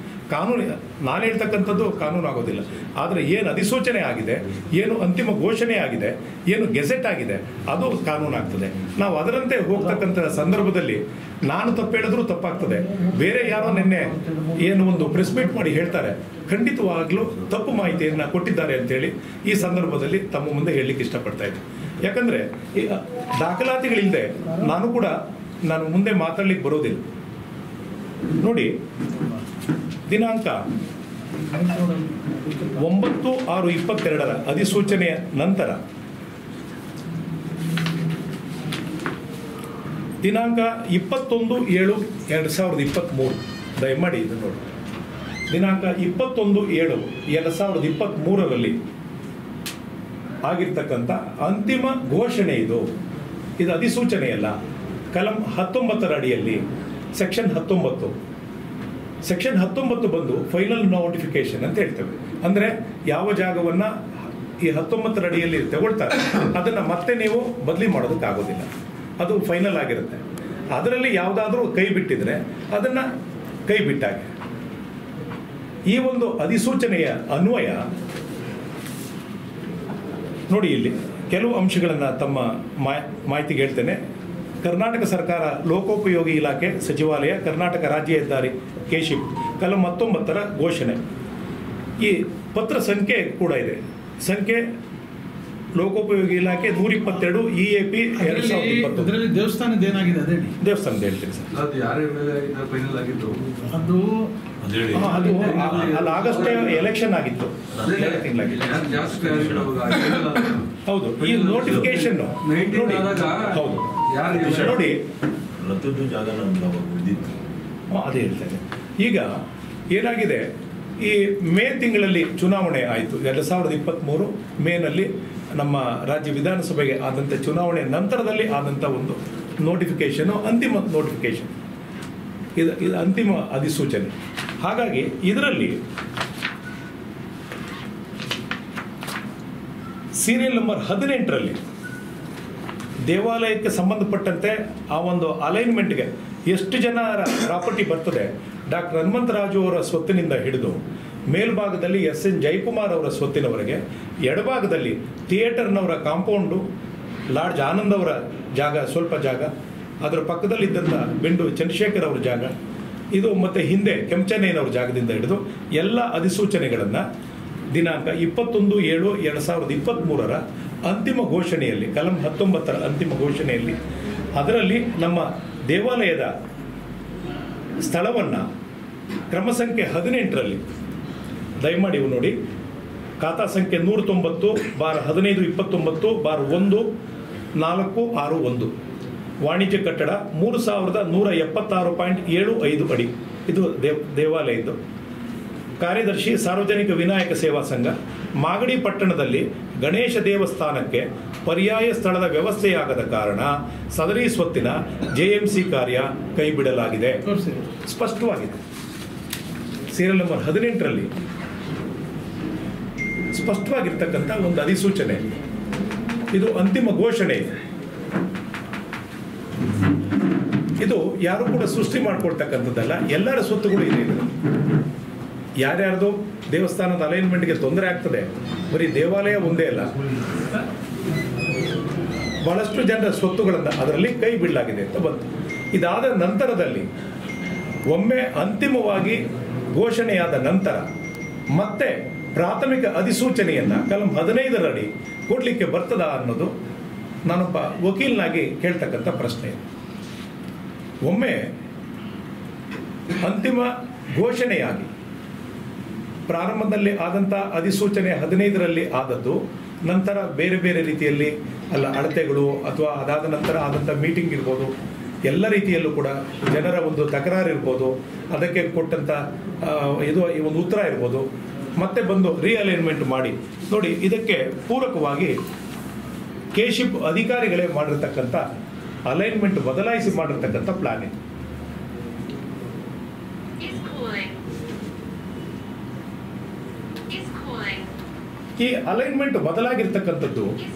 C: ನಾನು ಹೇಳ್ತಕ್ಕಂಥದ್ದು ಕಾನೂನು ಆಗೋದಿಲ್ಲ. ಆದರೆ ಏನು ಅಧಿಸೂಚನೆ ಆಗಿದೆ, ಏನು ಅಂತಿಮ ಘೋಷಣೆ ಆಗಿದೆ, ಏನು ಗೆಜೆಟ್ ಆಗಿದೆ, ಅದು ಕಾನೂನು ಆಗ್ತದೆ. ನಾವು ಅದರಂತೆ ಹೋಗ್ತಕ್ಕಂಥ ಸಂದರ್ಭದಲ್ಲಿ ನಾನು ತಪ್ಪು ಹೇಳಿದ್ರೂ ತಪ್ಪಾಗ್ತದೆ. ಬೇರೆ ಯಾರೋ ನಿನ್ನೆ ಏನು ಒಂದು ಪ್ರೆಸ್ ಮೀಟ್ ಮಾಡಿ ಹೇಳ್ತಾರೆ, ಖಂಡಿತವಾಗ್ಲೂ ತಪ್ಪು ಮಾಹಿತಿಯನ್ನು ಕೊಟ್ಟಿದ್ದಾರೆ ಅಂತೇಳಿ ಈ ಸಂದರ್ಭದಲ್ಲಿ ತಮ್ಮ ಮುಂದೆ ಹೇಳಲಿಕ್ಕೆ ಇಷ್ಟಪಡ್ತಾ ಇದ್ದೀನಿ. ಯಾಕಂದರೆ ಈ ದಾಖಲಾತಿಗಳಿಲ್ಲದೆ ನಾನು ಮುಂದೆ ಮಾತಾಡ್ಲಿಕ್ಕೆ ಬರೋದಿಲ್ಲ. ನೋಡಿ, ದಿನಾಂಕ 9/6/22 ಅಧಿಸೂಚನೆಯ ನಂತರ ದಿನಾಂಕ 21/7/2023 ದಯಮಾಡಿ ಇದು ನೋಡಿ, ದಿನಾಂಕ 21/7/2023 ಆಗಿರ್ತಕ್ಕಂಥ ಅಂತಿಮ ಘೋಷಣೆ ಇದು ಅಧಿಸೂಚನೆಯಲ್ಲ. ಕಲಂ 19ರ ಅಡಿಯಲ್ಲಿ ಸೆಕ್ಷನ್ 19 ಬಂದು ಫೈನಲ್ ನೋಟಿಫಿಕೇಶನ್ ಅಂತ ಹೇಳ್ತೇವೆ. ಅಂದರೆ ಯಾವ ಜಾಗವನ್ನು ಈ 19ರ ಅಡಿಯಲ್ಲಿ ತಗೊಳ್ತಾರೆ ಅದನ್ನು ಮತ್ತೆ ನೀವು ಬದಲಿ ಮಾಡೋದಕ್ಕಾಗೋದಿಲ್ಲ, ಅದು ಫೈನಲ್ ಆಗಿರುತ್ತೆ. ಅದರಲ್ಲಿ ಯಾವುದಾದ್ರೂ ಕೈ ಬಿಟ್ಟಿದ್ರೆ ಅದನ್ನು ಕೈ ಬಿಟ್ಟಾಗೆ. ಈ ಒಂದು ಅಧಿಸೂಚನೆಯ ಅನ್ವಯ ನೋಡಿ, ಇಲ್ಲಿ ಕೆಲವು ಅಂಶಗಳನ್ನು ತಮ್ಮ ಮಾಹಿತಿಗೆ ಹೇಳ್ತೇನೆ. ಕರ್ನಾಟಕ ಸರ್ಕಾರ ಲೋಕೋಪಯೋಗಿ ಇಲಾಖೆ ಸಚಿವಾಲಯ, ಕರ್ನಾಟಕ ರಾಜ್ಯ ಹೆದ್ದಾರಿ ಕೆಶಿಪ್ ಕಲಂ 19ರ ಘೋಷಣೆ. ಈ ಪತ್ರ ಸಂಖ್ಯೆ ಕೂಡ ಇದೆ. ಸಂಖ್ಯೆ ಲೋಕೋಪಯೋಗಿ ಇಲಾಖೆ 122 EAP 2020.
D: ಅದರಲ್ಲಿ ದೇವಸ್ಥಾನದ ಏನಾಗಿದೆ ಅದೇ
C: ದೇವಸ್ಥಾನದ ಹೇಳ್ತೀನಿ ಸರ್.
E: ಅದು ಯಾರೇ ಮೇಲೆ ಫೈನಲ್ ಆಗಿತ್ತು
D: ಅದು
C: ಅಲ್ಲಿ ಆಗಸ್ಟ್ ಎಲೆಕ್ಷನ್ ಆಗಿತ್ತು, ತಿಂಗಳಾಗಿತ್ತು. ಹೌದು, ಈ ನೋಟಿಫಿಕೇಶನ್ ನೋಡಿ. ಹೌದು ನೋಡಿ, ಅದೇ ಹೇಳ್ತೇನೆ. ಈಗ ಏನಾಗಿದೆ, ಈ ಮೇ ತಿಂಗಳಲ್ಲಿ ಚುನಾವಣೆ ಆಯಿತು. 2023 ಮೇನಲ್ಲಿ ನಮ್ಮ ರಾಜ್ಯ ವಿಧಾನಸಭೆಗೆ ಆದಂಥ ಚುನಾವಣೆ ನಂತರದಲ್ಲಿ ಆದಂಥ ಒಂದು ನೋಟಿಫಿಕೇಶನು, ಅಂತಿಮ ನೋಟಿಫಿಕೇಶನ್, ಇದು ಅಂತಿಮ ಅಧಿಸೂಚನೆ. ಹಾಗಾಗಿ ಇದರಲ್ಲಿ ಸೀರಿಯಲ್ ನಂಬರ್ 18ರಲ್ಲಿ ದೇವಾಲಯಕ್ಕೆ ಸಂಬಂಧಪಟ್ಟಂತೆ ಆ ಒಂದು ಅಲೈನ್ಮೆಂಟ್ಗೆ ಎಷ್ಟು ಜನ ಪ್ರಾಪರ್ಟಿ ಬರ್ತದೆ, ಡಾಕ್ಟರ್ ಹನುಮಂತರಾಜು ಅವರ ಸ್ವತ್ತಿನಿಂದ ಹಿಡಿದು ಮೇಲ್ಭಾಗದಲ್ಲಿ SN ಜಯಕುಮಾರ್ ಅವರ ಸ್ವತ್ತಿನವರೆಗೆ, ಎಡಭಾಗದಲ್ಲಿ ಥಿಯೇಟರ್ನವರ ಕಾಂಪೌಂಡು, ಲಾಡ್ಜ್ ಆನಂದ್ ಅವರ ಜಾಗ, ಸ್ವಲ್ಪ ಜಾಗ, ಅದರ ಪಕ್ಕದಲ್ಲಿದ್ದಂಥ ಬೆಂಡು ಚಂದ್ರಶೇಖರ್ ಅವರ ಜಾಗ, ಇದು ಮತ್ತು ಹಿಂದೆ ಕೆಂಚನೇನವ್ರ ಜಾಗದಿಂದ ಹಿಡಿದು ಎಲ್ಲ ಅಧಿಸೂಚನೆಗಳನ್ನು ದಿನಾಂಕ 21/7/2023 ಅಂತಿಮ ಘೋಷಣೆಯಲ್ಲಿ, ಕಲಂ 19ರ ಅಂತಿಮ ಘೋಷಣೆಯಲ್ಲಿ, ಅದರಲ್ಲಿ ನಮ್ಮ ದೇವಾಲಯದ ಸ್ಥಳವನ್ನು ಕ್ರಮ ಸಂಖ್ಯೆ 18ರಲ್ಲಿ ದಯಮಾಡಿ ಇವು ನೋಡಿ, ಖಾತಾ ಸಂಖ್ಯೆ 190/15/29/1/461 ವಾಣಿಜ್ಯ ಕಟ್ಟಡ 3176.75 ಅಡಿ. ಇದು ದೇವಾಲಯದ್ದು. ಕಾರ್ಯದರ್ಶಿ ಸಾರ್ವಜನಿಕ ವಿನಾಯಕ ಸೇವಾ ಸಂಘ, ಮಾಗಡಿ ಪಟ್ಟಣದಲ್ಲಿ ಗಣೇಶ ದೇವಸ್ಥಾನಕ್ಕೆ ಪರ್ಯಾಯ ಸ್ಥಳದ ವ್ಯವಸ್ಥೆಯಾಗದ ಕಾರಣ ಸದರಿ ಸ್ವತ್ತಿನ JMC ಕಾರ್ಯ ಕೈಬಿಡಲಾಗಿದೆ. ಸ್ಪಷ್ಟವಾಗಿದೆ. ಸೀರಿಯಲ್ ನಂಬರ್ 18ರಲ್ಲಿ ಸ್ಪಷ್ಟವಾಗಿರ್ತಕ್ಕಂಥ ಒಂದು ಅಧಿಸೂಚನೆ. ಇದು ಅಂತಿಮ ಘೋಷಣೆ. ಇದು ಯಾರು ಕೂಡ ಸೃಷ್ಟಿ ಮಾಡಿಕೊಡ್ತಕ್ಕಂಥದ್ದಲ್ಲ, ಎಲ್ಲರ ಸ್ವತ್ತುಗಳು ಇದೆ. ಯಾರ್ಯಾರ್ದು ದೇವಸ್ಥಾನದ ಅಲೈನ್ಮೆಂಟ್ಗೆ ತೊಂದರೆ ಆಗ್ತದೆ, ಬರೀ ದೇವಾಲಯ ಒಂದೇ ಅಲ್ಲ, ಬಹಳಷ್ಟು ಜನರ ಸ್ವತ್ತುಗಳನ್ನು ಅದರಲ್ಲಿ ಕೈ ಬಿಡಲಾಗಿದೆ ಅಂತ ಬಂತು. ಇದಾದ ನಂತರದಲ್ಲಿ ಒಮ್ಮೆ ಅಂತಿಮವಾಗಿ ಘೋಷಣೆಯಾದ ನಂತರ ಮತ್ತೆ ಪ್ರಾಥಮಿಕ ಅಧಿಸೂಚನೆಯನ್ನು ಕಲಂ 15ರಡಿ ಕೊಡಲಿಕ್ಕೆ ಬರ್ತದಾ ಅನ್ನೋದು ನಾನೊಬ್ಬ ವಕೀಲನಾಗಿ ಕೇಳ್ತಕ್ಕಂಥ ಪ್ರಶ್ನೆ. ಒಮ್ಮೆ ಅಂತಿಮ ಘೋಷಣೆಯಾಗಿ ಪ್ರಾರಂಭದಲ್ಲಿ ಆದಂಥ ಅಧಿಸೂಚನೆ 15ರಲ್ಲಿ ಆದದ್ದು, ನಂತರ ಬೇರೆ ಬೇರೆ ರೀತಿಯಲ್ಲಿ ಅಳತೆಗಳು ಅಥವಾ ಅದಾದ ನಂತರ ಆದಂಥ ಮೀಟಿಂಗ್ ಇರ್ಬೋದು, ಎಲ್ಲ ರೀತಿಯಲ್ಲೂ ಕೂಡ ಜನರ ಒಂದು ತಕರಾರು ಇರ್ಬೋದು, ಅದಕ್ಕೆ ಕೊಟ್ಟಂಥ ಇದು ಒಂದು ಉತ್ತರ ಇರ್ಬೋದು, ಮತ್ತೆ ಬಂದು ರೀಅಲೈನ್ಮೆಂಟ್ ಮಾಡಿ ನೋಡಿ. ಇದಕ್ಕೆ ಪೂರಕವಾಗಿ ಕೆಶಿಪ್ ಅಧಿಕಾರಿಗಳೇ ಮಾಡಿರ್ತಕ್ಕಂಥ ಅಲೈನ್ಮೆಂಟ್ ಬದಲಾಯಿಸಿ ಮಾಡಿರ್ತಕ್ಕಂಥ ಪ್ಲಾನ್ ಇದೆ. ಈ ಅಲೈನ್ಮೆಂಟ್ ಬದಲಾಗಿರ್ತಕ್ಕಂಥದ್ದು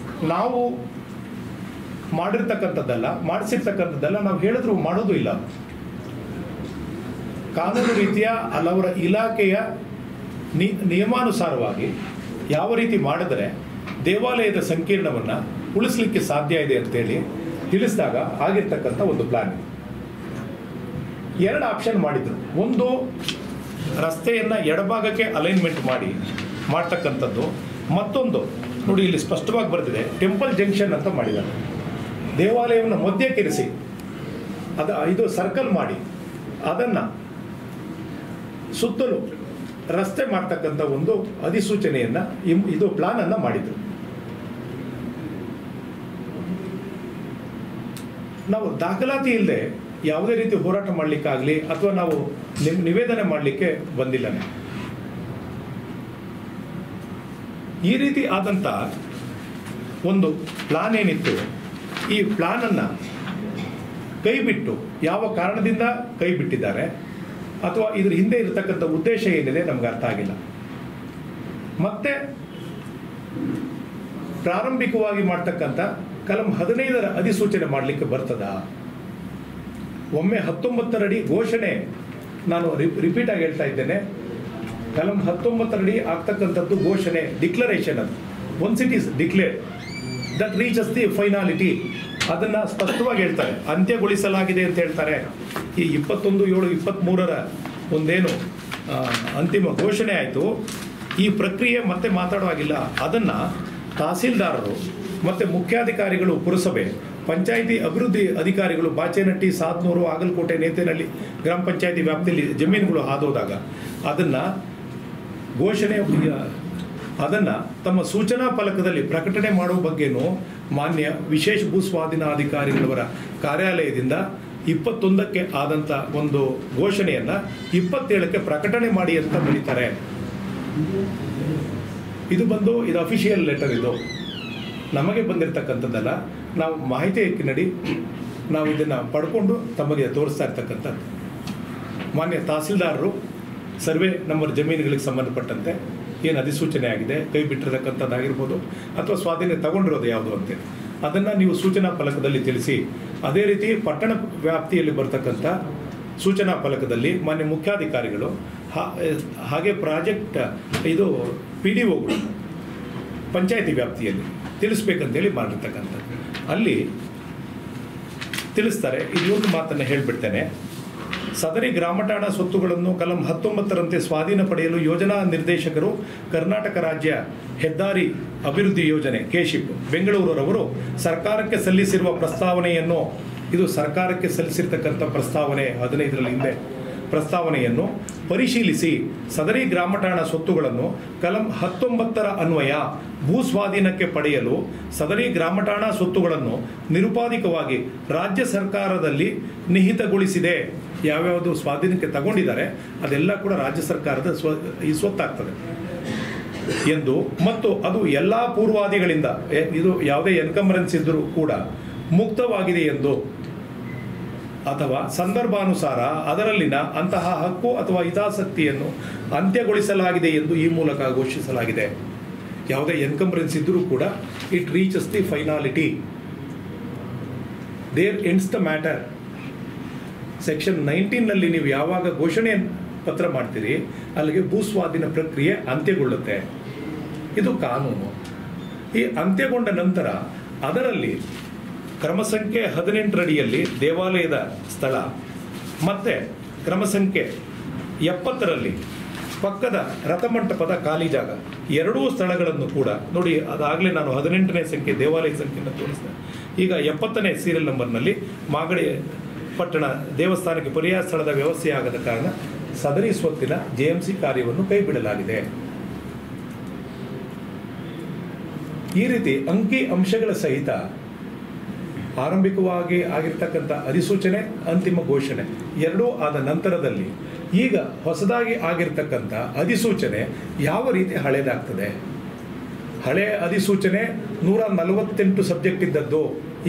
C: ನಾವು ಮಾಡಿರ್ತಕ್ಕಂಥದ್ದಲ್ಲ, ಮಾಡಿಸಿರ್ತಕ್ಕಂಥದ್ದಲ್ಲ, ನಾವು ಹೇಳಿದ್ರು ಮಾಡೋದು ಇಲ್ಲ. ಕಾನೂನು ರೀತಿಯ ಅವರ ಇಲಾಖೆಯ ನಿಯಮಾನುಸಾರವಾಗಿ ಯಾವ ರೀತಿ ಮಾಡಿದರೆ ದೇವಾಲಯದ ಸಂಕೀರ್ಣವನ್ನು ಉಳಿಸ್ಲಿಕ್ಕೆ ಸಾಧ್ಯ ಇದೆ ಅಂತೇಳಿ ತಿಳಿಸಿದಾಗ ಆಗಿರ್ತಕ್ಕಂಥ ಒಂದು ಪ್ಲಾನ್. 2 ಆಪ್ಷನ್ ಮಾಡಿದ್ರು. ಒಂದು, ರಸ್ತೆಯನ್ನು ಎಡಭಾಗಕ್ಕೆ ಅಲೈನ್ಮೆಂಟ್ ಮಾಡ್ತಕ್ಕಂಥದ್ದು. ಮತ್ತೊಂದು ನೋಡಿ, ಇಲ್ಲಿ ಸ್ಪಷ್ಟವಾಗಿ ಬರೆದಿದೆ, ಟೆಂಪಲ್ ಜಂಕ್ಷನ್ ಅಂತ ಮಾಡಿದ್ದಾರೆ. ದೇವಾಲಯವನ್ನು ಮಧ್ಯಕ್ಕಿರಿಸಿ ಇದು ಸರ್ಕಲ್ ಮಾಡಿ ಅದನ್ನು ಸುತ್ತಲೂ ರಸ್ತೆ ಮಾಡ್ತಕ್ಕಂಥ ಒಂದು ಅಧಿಸೂಚನೆಯನ್ನು, ಇದು ಪ್ಲಾನ್ ಅನ್ನು ಮಾಡಿದ್ರು. ನಾವು ದಾಖಲಾತಿ ಇಲ್ಲದೆ ಯಾವುದೇ ರೀತಿ ಹೋರಾಟ ಮಾಡಲಿಕ್ಕಾಗಲಿ ಅಥವಾ ನಾವು ನಿವೇದನೆ ಮಾಡಲಿಕ್ಕೆ ಬಂದಿಲ್ಲ. ಈ ರೀತಿ ಆದಂಥ ಒಂದು ಪ್ಲಾನ್ ಏನಿತ್ತು, ಈ ಪ್ಲಾನನ್ನು ಕೈಬಿಟ್ಟು ಯಾವ ಕಾರಣದಿಂದ ಕೈ ಬಿಟ್ಟಿದ್ದಾರೆ ಅಥವಾ ಇದ್ರ ಹಿಂದೆ ಇರತಕ್ಕಂಥ ಉದ್ದೇಶ ಏನಿದೆ ನಮ್ಗೆ ಅರ್ಥ ಆಗಿಲ್ಲ. ಮತ್ತೆ ಪ್ರಾರಂಭಿಕವಾಗಿ ಮಾಡ್ತಕ್ಕಂಥ ಕಲಂ 15ರ ಅಧಿಸೂಚನೆ ಮಾಡಲಿಕ್ಕೆ ಬರ್ತದಾ? ಒಮ್ಮೆ 19ರಡಿ ಘೋಷಣೆ, ನಾನು ರಿಪೀಟ್ ಆಗಿ ಹೇಳ್ತಾ ಇದ್ದೇನೆ, ಕಲಂ 19ರಡಿ ಆಗ್ತಕ್ಕಂಥದ್ದು ಘೋಷಣೆ, ಡಿಕ್ಲರೇಷನ್. ಅದು once it is declared that reaches the finality, ಅದನ್ನು ಸ್ಪಷ್ಟವಾಗಿ ಹೇಳ್ತಾರೆ, ಅಂತ್ಯಗೊಳಿಸಲಾಗಿದೆ ಅಂತ ಹೇಳ್ತಾರೆ. ಈ 21/7/23 ಒಂದೇನು ಅಂತಿಮ ಘೋಷಣೆ ಆಯಿತು, ಈ ಪ್ರಕ್ರಿಯೆ ಮತ್ತೆ ಮಾತಾಡುವಾಗಿಲ್ಲ. ಅದನ್ನು ತಹಸೀಲ್ದಾರರು ಮತ್ತು ಮುಖ್ಯಾಧಿಕಾರಿಗಳು, ಪುರಸಭೆ, ಪಂಚಾಯಿತಿ ಅಭಿವೃದ್ಧಿ ಅಧಿಕಾರಿಗಳು, ಬಾಚೇನಟ್ಟಿ, ಸಾತ್ನೂರು, ಆಗಲಕೋಟೆ, ನೇತೇನಹಳ್ಳಿ ಗ್ರಾಮ ಪಂಚಾಯಿತಿ ವ್ಯಾಪ್ತಿಯಲ್ಲಿ ಜಮೀನುಗಳು ಹಾದೋದಾಗ ಅದನ್ನು ಘೋಷಣೆ ಅದನ್ನು ತಮ್ಮ ಸೂಚನಾ ಫಲಕದಲ್ಲಿ ಪ್ರಕಟಣೆ ಮಾಡುವ ಬಗ್ಗೆನೂ ಮಾನ್ಯ ವಿಶೇಷ ಭೂಸ್ವಾಧೀನಾಧಿಕಾರಿಗಳವರ ಕಾರ್ಯಾಲಯದಿಂದ 21ಕ್ಕೆ ಆದಂಥ ಒಂದು ಘೋಷಣೆಯನ್ನು 27ಕ್ಕೆ ಪ್ರಕಟಣೆ ಮಾಡಿ ಅಂತ ಬರೀತಾರೆ. ಇದು ಅಫಿಷಿಯಲ್ ಲೆಟರ್, ಇದು ನಮಗೆ ಬಂದಿರತಕ್ಕಂಥದ್ದಲ್ಲ. ನಾವು ಮಾಹಿತಿ ನಡಿ ನಾವು ಇದನ್ನು ಪಡ್ಕೊಂಡು ತಮಗೆ ತೋರಿಸ್ತಾ ಇರ್ತಕ್ಕಂಥದ್ದು. ಮಾನ್ಯ ತಹಸೀಲ್ದಾರರು ಸರ್ವೆ ನಂಬರ್ ಜಮೀನುಗಳಿಗೆ ಸಂಬಂಧಪಟ್ಟಂತೆ ಏನು ಅಧಿಸೂಚನೆ ಆಗಿದೆ, ಕೈ ಬಿಟ್ಟಿರತಕ್ಕಂಥದ್ದಾಗಿರ್ಬೋದು ಅಥವಾ ಸ್ವಾಧೀನ ತಗೊಂಡಿರೋದು ಯಾವುದು ಅಂತೇಳಿ ಅದನ್ನು ನೀವು ಸೂಚನಾ ಫಲಕದಲ್ಲಿ ತಿಳಿಸಿ. ಅದೇ ರೀತಿ ಪಟ್ಟಣ ವ್ಯಾಪ್ತಿಯಲ್ಲಿ ಬರ್ತಕ್ಕಂಥ ಸೂಚನಾ ಫಲಕದಲ್ಲಿ ಮಾನ್ಯ ಮುಖ್ಯಾಧಿಕಾರಿಗಳು ಹಾಗೆ ಪ್ರಾಜೆಕ್ಟ್ ಇದು PDOಗಳು ಪಂಚಾಯಿತಿ ವ್ಯಾಪ್ತಿಯಲ್ಲಿ ತಿಳಿಸ್ಬೇಕಂತೇಳಿ ಮಾಡಿರ್ತಕ್ಕಂಥದ್ದು. ಅಲ್ಲಿ ತಿಳಿಸ್ತಾರೆ. ಇದೊಂದು ಮಾತನ್ನು ಹೇಳಿಬಿಡ್ತೇನೆ. ಸದರಿ ಗ್ರಾಮಠಾಣ ಸ್ವತ್ತುಗಳನ್ನು ಕಲಂ 19ರಂತೆ ಸ್ವಾಧೀನ ಪಡೆಯಲು ಯೋಜನಾ ನಿರ್ದೇಶಕರು ಕರ್ನಾಟಕ ರಾಜ್ಯ ಹೆದ್ದಾರಿ ಅಭಿವೃದ್ಧಿ ಯೋಜನೆ ಕೆಶಿಪ್ ಬೆಂಗಳೂರವರು ಸರ್ಕಾರಕ್ಕೆ ಸಲ್ಲಿಸಿರುವ ಪ್ರಸ್ತಾವನೆಯನ್ನು, ಇದು ಸರ್ಕಾರಕ್ಕೆ ಸಲ್ಲಿಸಿರ್ತಕ್ಕಂಥ ಪ್ರಸ್ತಾವನೆ 15ರಲ್ಲಿ ಹಿಂದೆ ಪ್ರಸ್ತಾವನೆಯನ್ನು ಪರಿಶೀಲಿಸಿ ಸದರಿ ಗ್ರಾಮಠಾಣ ಸ್ವತ್ತುಗಳನ್ನು ಕಲಂ 19ರ ಅನ್ವಯ ಭೂ ಸ್ವಾಧೀನಕ್ಕೆ ಪಡೆಯಲು ಸದರಿ ಗ್ರಾಮಠಾಣ ಸ್ವತ್ತುಗಳನ್ನು ನಿರುಪಾಧಿಕವಾಗಿ ರಾಜ್ಯ ಸರ್ಕಾರದಲ್ಲಿ ನಿಹಿತಗೊಳಿಸಿದೆ. ಯಾವ್ಯಾವುದು ಸ್ವಾಧೀನಕ್ಕೆ ತಗೊಂಡಿದ್ದಾರೆ ಅದೆಲ್ಲ ಕೂಡ ರಾಜ್ಯ ಸರ್ಕಾರದ ಸ್ವತ್ತಾಗ್ತದೆ ಎಂದು, ಮತ್ತು ಅದು ಎಲ್ಲ ಪೂರ್ವಾದಿಗಳಿಂದ, ಇದು ಯಾವುದೇ ಎನ್ಕಂಬರೆನ್ಸ್ ಇದ್ದರೂ ಕೂಡ ಮುಕ್ತವಾಗಿದೆ ಎಂದು ಅಥವಾ ಸಂದರ್ಭಾನುಸಾರ ಅದರಲ್ಲಿನ ಅಂತಹ ಹಕ್ಕು ಅಥವಾ ಹಿತಾಸಕ್ತಿಯನ್ನು ಅಂತ್ಯಗೊಳಿಸಲಾಗಿದೆ ಎಂದು ಈ ಮೂಲಕ ಘೋಷಿಸಲಾಗಿದೆ. ಯಾವುದೇ ಎನ್ಕಂಬರೆನ್ಸ್ ಇದ್ದರೂ ಕೂಡ it reaches the finality, there ends the matter. Section 19ನಲ್ಲಿ ನೀವು ಯಾವಾಗ ಘೋಷಣೆ ಪತ್ರ ಮಾಡ್ತೀರಿ ಅಲ್ಲಿಗೆ ಭೂಸ್ವಾಧೀನ ಪ್ರಕ್ರಿಯೆ ಅಂತ್ಯಗೊಳ್ಳುತ್ತೆ. ಇದು ಕಾನೂನು. ಈ ಅಂತ್ಯಗೊಂಡ ನಂತರ ಅದರಲ್ಲಿ ಕ್ರಮ ಸಂಖ್ಯೆ 18 ಅಡಿಯಲ್ಲಿ ದೇವಾಲಯದ ಸ್ಥಳ ಮತ್ತು ಕ್ರಮ ಸಂಖ್ಯೆ 70ರಲ್ಲಿ ಪಕ್ಕದ ರಥಮಂಟಪದ ಖಾಲಿ ಜಾಗ, ಎರಡೂ ಸ್ಥಳಗಳನ್ನು ಕೂಡ ನೋಡಿ. ಅದಾಗಲೇ ನಾನು 18ನೇ ಸಂಖ್ಯೆ ದೇವಾಲಯ ಸಂಖ್ಯೆಯನ್ನು ತೋರಿಸಿದೆ. ಈಗ 70ನೇ ಸೀರಿಯಲ್ ನಂಬರ್ನಲ್ಲಿ ಮಾಗಡಿ ಪಟ್ಟಣ ದೇವಸ್ಥಾನಕ್ಕೆ ಪರ್ಯಾಯ ಸ್ಥಳದ ವ್ಯವಸ್ಥೆಯಾಗದ ಕಾರಣ ಸದರಿ ಸ್ವತ್ತಿನ JMC ಕಾರ್ಯವನ್ನು ಕೈಬಿಡಲಾಗಿದೆ. ಈ ರೀತಿ ಅಂಕಿ ಅಂಶಗಳ ಸಹಿತ ಆರಂಭಿಕವಾಗಿ ಆಗಿರ್ತಕ್ಕಂಥ ಅಧಿಸೂಚನೆ, ಅಂತಿಮ ಘೋಷಣೆ ಎರಡೂ ಆದ ನಂತರದಲ್ಲಿ ಈಗ ಹೊಸದಾಗಿ ಆಗಿರ್ತಕ್ಕಂಥ ಅಧಿಸೂಚನೆ ಯಾವ ರೀತಿ ಹಳೇದಾಗ್ತದೆ. ಹಳೆಯ ಅಧಿಸೂಚನೆ 148 ಸಬ್ಜೆಕ್ಟ್ ಇದ್ದದ್ದು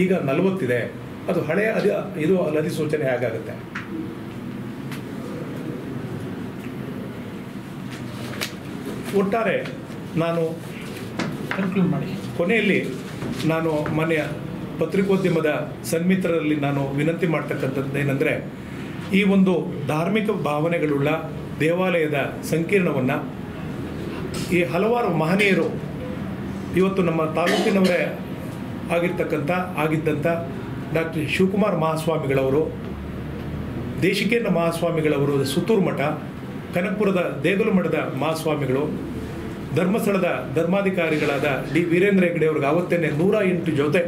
C: ಈಗ 40 ಇದೆ. ಅದು ಹಳೆಯ ಇದು ಅಧಿಸೂಚನೆ ಹೇಗಾಗುತ್ತೆ? ಒಟ್ಟಾರೆ ನಾನು
D: ಕನ್ಕ್ಲೂಡ್ ಮಾಡಿ
C: ಕೊನೆಯಲ್ಲಿ ನಾನು ಮಾನ್ಯ ಪತ್ರಿಕೋದ್ಯಮದ ಸನ್ಮಿತ್ರರಲ್ಲಿ ನಾನು ವಿನಂತಿ ಮಾಡ್ತಕ್ಕಂಥದ್ದು ಏನಂದರೆ, ಈ ಒಂದು ಧಾರ್ಮಿಕ ಭಾವನೆಗಳುಳ್ಳ ದೇವಾಲಯದ ಸಂಕೀರ್ಣವನ್ನು ಈ ಹಲವಾರು ಮಹನೀಯರು ಇವತ್ತು ನಮ್ಮ ತಾಲೂಕಿನವರೇ ಆಗಿದ್ದಂಥ ಡಾಕ್ಟರ್ ಶಿವಕುಮಾರ್ ಮಹಾಸ್ವಾಮಿಗಳವರು, ದೇಶಿಕೇಂದ್ರ ಮಹಾಸ್ವಾಮಿಗಳವರು, ಸುತ್ತೂರು ಮಠ, ಕನಕಪುರದ ದೇಗುಲ ಮಠದ ಮಹಾಸ್ವಾಮಿಗಳು, ಧರ್ಮಸ್ಥಳದ ಧರ್ಮಾಧಿಕಾರಿಗಳಾದ ಡಿ ವೀರೇಂದ್ರ ಹೆಗ್ಗಡೆ ಅವ್ರಿಗೆ ಆವತ್ತೇನೆ 108 ಜೊತೆ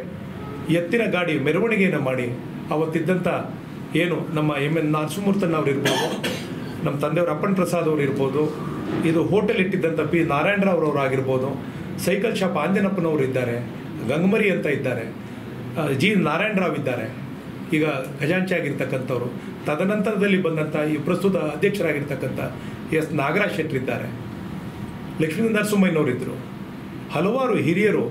C: ಎತ್ತಿನ ಗಾಡಿ ಮೆರವಣಿಗೆಯನ್ನು ಮಾಡಿ ಅವತ್ತಿದ್ದಂಥ ಏನು ನಮ್ಮ MN ನರಸಿಂಹಮೂರ್ತನವ್ರು ಇರ್ಬೋದು, ನಮ್ಮ ತಂದೆಯವರು ಅಪ್ಪನ್ ಪ್ರಸಾದ್ ಅವರು ಇರ್ಬೋದು, ಇದು ಹೋಟೆಲ್ ಇಟ್ಟಿದ್ದಂಥ P ನಾರಾಯಣರಾವ್ ಅವರು ಆಗಿರ್ಬೋದು, ಸೈಕಲ್ ಶಾಪ್ ಆಂಜನಪ್ಪನವರು ಇದ್ದಾರೆ, ಗಂಗಮರಿ ಅಂತ ಇದ್ದಾರೆ, G ನಾರಾಯಣರಾವ್ ಇದ್ದಾರೆ, ಈಗ ಖಜಾಂಚಿ ಆಗಿರ್ತಕ್ಕಂಥವ್ರು. ತದನಂತರದಲ್ಲಿ ಬಂದಂಥ ಈ ಪ್ರಸ್ತುತ ಅಧ್ಯಕ್ಷರಾಗಿರ್ತಕ್ಕಂಥ S ನಾಗರಾಜ್ ಶೆಟ್ಟಿ ಇದ್ದಾರೆ, ಲಕ್ಷ್ಮೀ ನರಸಿಂಹಯ್ಯನವರಿದ್ದರು. ಹಲವಾರು ಹಿರಿಯರು,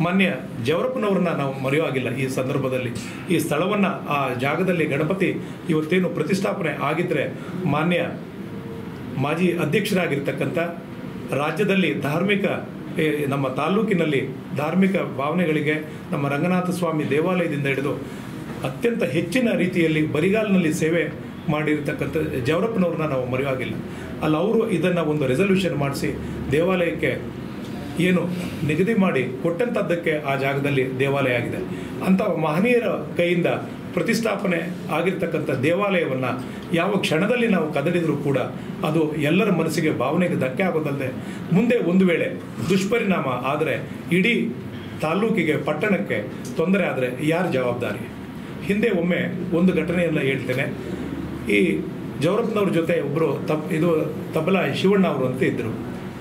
C: ಮಾನ್ಯ ಜವರಪ್ಪನವ್ರನ್ನ ನಾವು ಮರೆಯುವಾಗಿಲ್ಲ. ಈ ಸಂದರ್ಭದಲ್ಲಿ ಈ ಸ್ಥಳವನ್ನು, ಆ ಜಾಗದಲ್ಲಿ ಗಣಪತಿ ಇವತ್ತೇನು ಪ್ರತಿಷ್ಠಾಪನೆ ಆಗಿದ್ದರೆ ಮಾನ್ಯ ಮಾಜಿ ಅಧ್ಯಕ್ಷರಾಗಿರ್ತಕ್ಕಂಥ, ರಾಜ್ಯದಲ್ಲಿ ಧಾರ್ಮಿಕ ನಮ್ಮ ತಾಲೂಕಿನಲ್ಲಿ ಧಾರ್ಮಿಕ ಭಾವನೆಗಳಿಗೆ ನಮ್ಮ ರಂಗನಾಥ ಸ್ವಾಮಿ ದೇವಾಲಯದಿಂದ ಹಿಡಿದು ಅತ್ಯಂತ ಹೆಚ್ಚಿನ ರೀತಿಯಲ್ಲಿ ಬರಿಗಾಲಿನಲ್ಲಿ ಸೇವೆ ಮಾಡಿರ್ತಕ್ಕಂಥ ಜವರಪ್ಪನವ್ರನ್ನ ನಾವು ಮರೆಯುವಾಗಿಲ್ಲ. ಅಲ್ಲಿ ಅವರು ಇದನ್ನು ಒಂದು ರೆಸಲ್ಯೂಷನ್ ಮಾಡಿಸಿ ದೇವಾಲಯಕ್ಕೆ ಏನು ನಿಗದಿ ಮಾಡಿ ಕೊಟ್ಟಂಥದ್ದಕ್ಕೆ ಆ ಜಾಗದಲ್ಲಿ ದೇವಾಲಯ ಆಗಿದೆ. ಅಂಥ ಮಹನೀಯರ ಕೈಯಿಂದ ಪ್ರತಿಷ್ಠಾಪನೆ ಆಗಿರ್ತಕ್ಕಂಥ ದೇವಾಲಯವನ್ನು ಯಾವ ಕ್ಷಣದಲ್ಲಿ ನಾವು ಕದಡಿದರೂ ಕೂಡ ಅದು ಎಲ್ಲರ ಮನಸ್ಸಿಗೆ ಭಾವನೆಗೆ ಧಕ್ಕೆ ಆಗೋದಲ್ಲದೆ ಮುಂದೆ ಒಂದು ವೇಳೆ ದುಷ್ಪರಿಣಾಮ ಆದರೆ ಇಡೀ ತಾಲ್ಲೂಕಿಗೆ ಪಟ್ಟಣಕ್ಕೆ ತೊಂದರೆ ಆದರೆ ಯಾರು ಜವಾಬ್ದಾರಿ? ಹಿಂದೆ ಒಮ್ಮೆ ಒಂದು ಘಟನೆಯನ್ನು ಹೇಳ್ತೇನೆ. ಈ ಜವರಪ್ಪನವ್ರ ಜೊತೆ ಒಬ್ಬರು ತಬಲಾ ಶಿವಣ್ಣ ಅವರು ಅಂತ ಇದ್ದರು,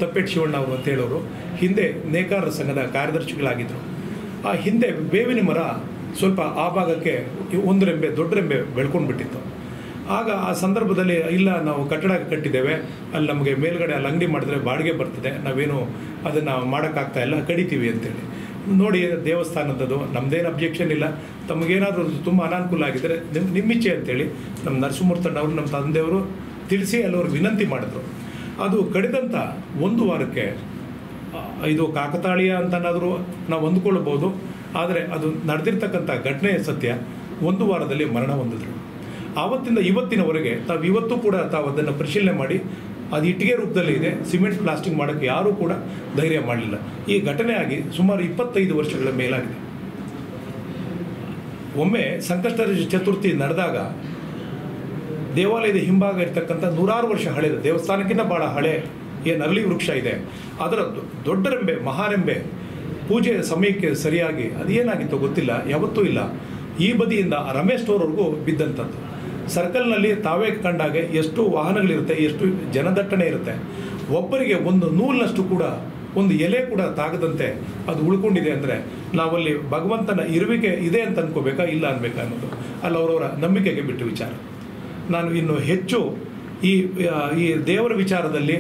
C: ತಪ್ಪೇಟ್ ಶಿವಣ್ಣ ಅವರು ಅಂತ ಹೇಳೋರು. ಹಿಂದೆ ನೇಕಾರರ ಸಂಘದ ಕಾರ್ಯದರ್ಶಿಗಳಾಗಿದ್ದರು. ಆ ಹಿಂದೆ ಬೇವಿನ ಮರ ಸ್ವಲ್ಪ ಆ ಭಾಗಕ್ಕೆ ಒಂದು ರೆಂಬೆ ದೊಡ್ಡ ರೆಂಬೆ ಬೆಳ್ಕೊಂಡು ಬಿಟ್ಟಿತ್ತು. ಆಗ ಆ ಸಂದರ್ಭದಲ್ಲಿ ಇಲ್ಲ, ನಾವು ಕಟ್ಟಡ ಕಟ್ಟಿದ್ದೇವೆ, ಅಲ್ಲಿ ನಮಗೆ ಮೇಲ್ಗಡೆ ಅಲ್ಲಿ ಅಂಗಡಿ ಮಾಡಿದ್ರೆ ಬಾಡಿಗೆ ಬರ್ತದೆ, ನಾವೇನು ಅದನ್ನು ಮಾಡೋಕ್ಕಾಗ್ತಾ ಇಲ್ಲ, ಕಡಿತೀವಿ ಅಂತೇಳಿ. ನೋಡಿ, ದೇವಸ್ಥಾನದದು ನಮ್ಮದೇನು ಅಬ್ಜೆಕ್ಷನ್ ಇಲ್ಲ, ತಮಗೇನಾದರೂ ತುಂಬ ಅನಾನುಕೂಲ ಆಗಿದ್ದರೆ ನಿಮ್ಮಿಚ್ಛೆ ಅಂತೇಳಿ ನಮ್ಮ ನರಸಿಂಹಮೂರ್ತಣ್ಣವರು ನಮ್ಮ ತಂದೆಯವರು ತಿಳಿಸಿ ಅಲ್ಲವ್ರಿಗೆ ವಿನಂತಿ ಮಾಡಿದ್ರು. ಅದು ಕಡಿದಂಥ ಒಂದು ವಾರಕ್ಕೆ ಇದು ಕಾಕತಾಳೀಯ ಅಂತನಾದರೂ ನಾವು ಅಂದ್ಕೊಳ್ಬೋದು, ಆದರೆ ಅದು ನಡೆದಿರ್ತಕ್ಕಂಥ ಘಟನೆ ಸತ್ಯ. ಒಂದು ವಾರದಲ್ಲಿ ಮರಣ ಹೊಂದಿದ್ರು. ಆವತ್ತಿಂದ ಇವತ್ತಿನವರೆಗೆ ಇವತ್ತು ಕೂಡ ಅದನ್ನು ಪರಿಶೀಲನೆ ಮಾಡಿ ಅದು ಇಟ್ಟಿಗೆ ರೂಪದಲ್ಲಿ ಇದೆ, ಸಿಮೆಂಟ್ ಪ್ಲಾಸ್ಟಿಂಗ್ ಮಾಡೋಕ್ಕೆ ಯಾರೂ ಕೂಡ ಧೈರ್ಯ ಮಾಡಲಿಲ್ಲ. ಈ ಘಟನೆ ಆಗಿ ಸುಮಾರು 25 ವರ್ಷಗಳ ಮೇಲಾಗಿದೆ. ಒಮ್ಮೆ ಸಂಕಷ್ಟ ಚತುರ್ಥಿ ನಡೆದಾಗ ದೇವಾಲಯದ ಹಿಂಭಾಗ ಇರ್ತಕ್ಕಂಥ 100 ವರ್ಷ ಹಳೆಯದು, ದೇವಸ್ಥಾನಕ್ಕಿಂತ ಭಾಳ ಹಳೆ ಏನು ಅರಳಿ ವೃಕ್ಷ ಇದೆ, ಅದರ ದೊಡ್ಡ ರೆಂಬೆ ಮಹಾರೆಂಬೆ ಪೂಜೆ ಸಮಯಕ್ಕೆ ಸರಿಯಾಗಿ ಅದೇನಾಗಿತ್ತೋ ಗೊತ್ತಿಲ್ಲ, ಯಾವತ್ತೂ ಇಲ್ಲ, ಈ ಬದಿಯಿಂದ ರಮೇಶ್ ಸ್ಟೋರ್ವರೆಗೂ ಬಿದ್ದಂಥದ್ದು. ಸರ್ಕಲ್ನಲ್ಲಿ ತಾವೇ ಕಂಡಾಗೆ ಎಷ್ಟು ವಾಹನಗಳಿರುತ್ತೆ, ಎಷ್ಟು ಜನದಟ್ಟಣೆ ಇರುತ್ತೆ, ಒಬ್ಬರಿಗೆ ಒಂದು ನೂಲಿನಷ್ಟು ಕೂಡ ಒಂದು ಎಲೆ ಕೂಡ ತಾಗದಂತೆ ಅದು ಉಳ್ಕೊಂಡಿದೆ ಅಂದರೆ ನಾವಲ್ಲಿ ಭಗವಂತನ ಇರುವಿಕೆ ಇದೆ ಅಂತ ಅನ್ಕೋಬೇಕಾ ಇಲ್ಲ ಅನ್ಬೇಕಾ ಅನ್ನೋದು ಅಲ್ಲಿ ಅವರವರ ನಂಬಿಕೆಗೆ ಬಿಟ್ಟು ವಿಚಾರ. ನಾನು ಇನ್ನು ಹೆಚ್ಚು ಈ ದೇವರ ವಿಚಾರದಲ್ಲಿ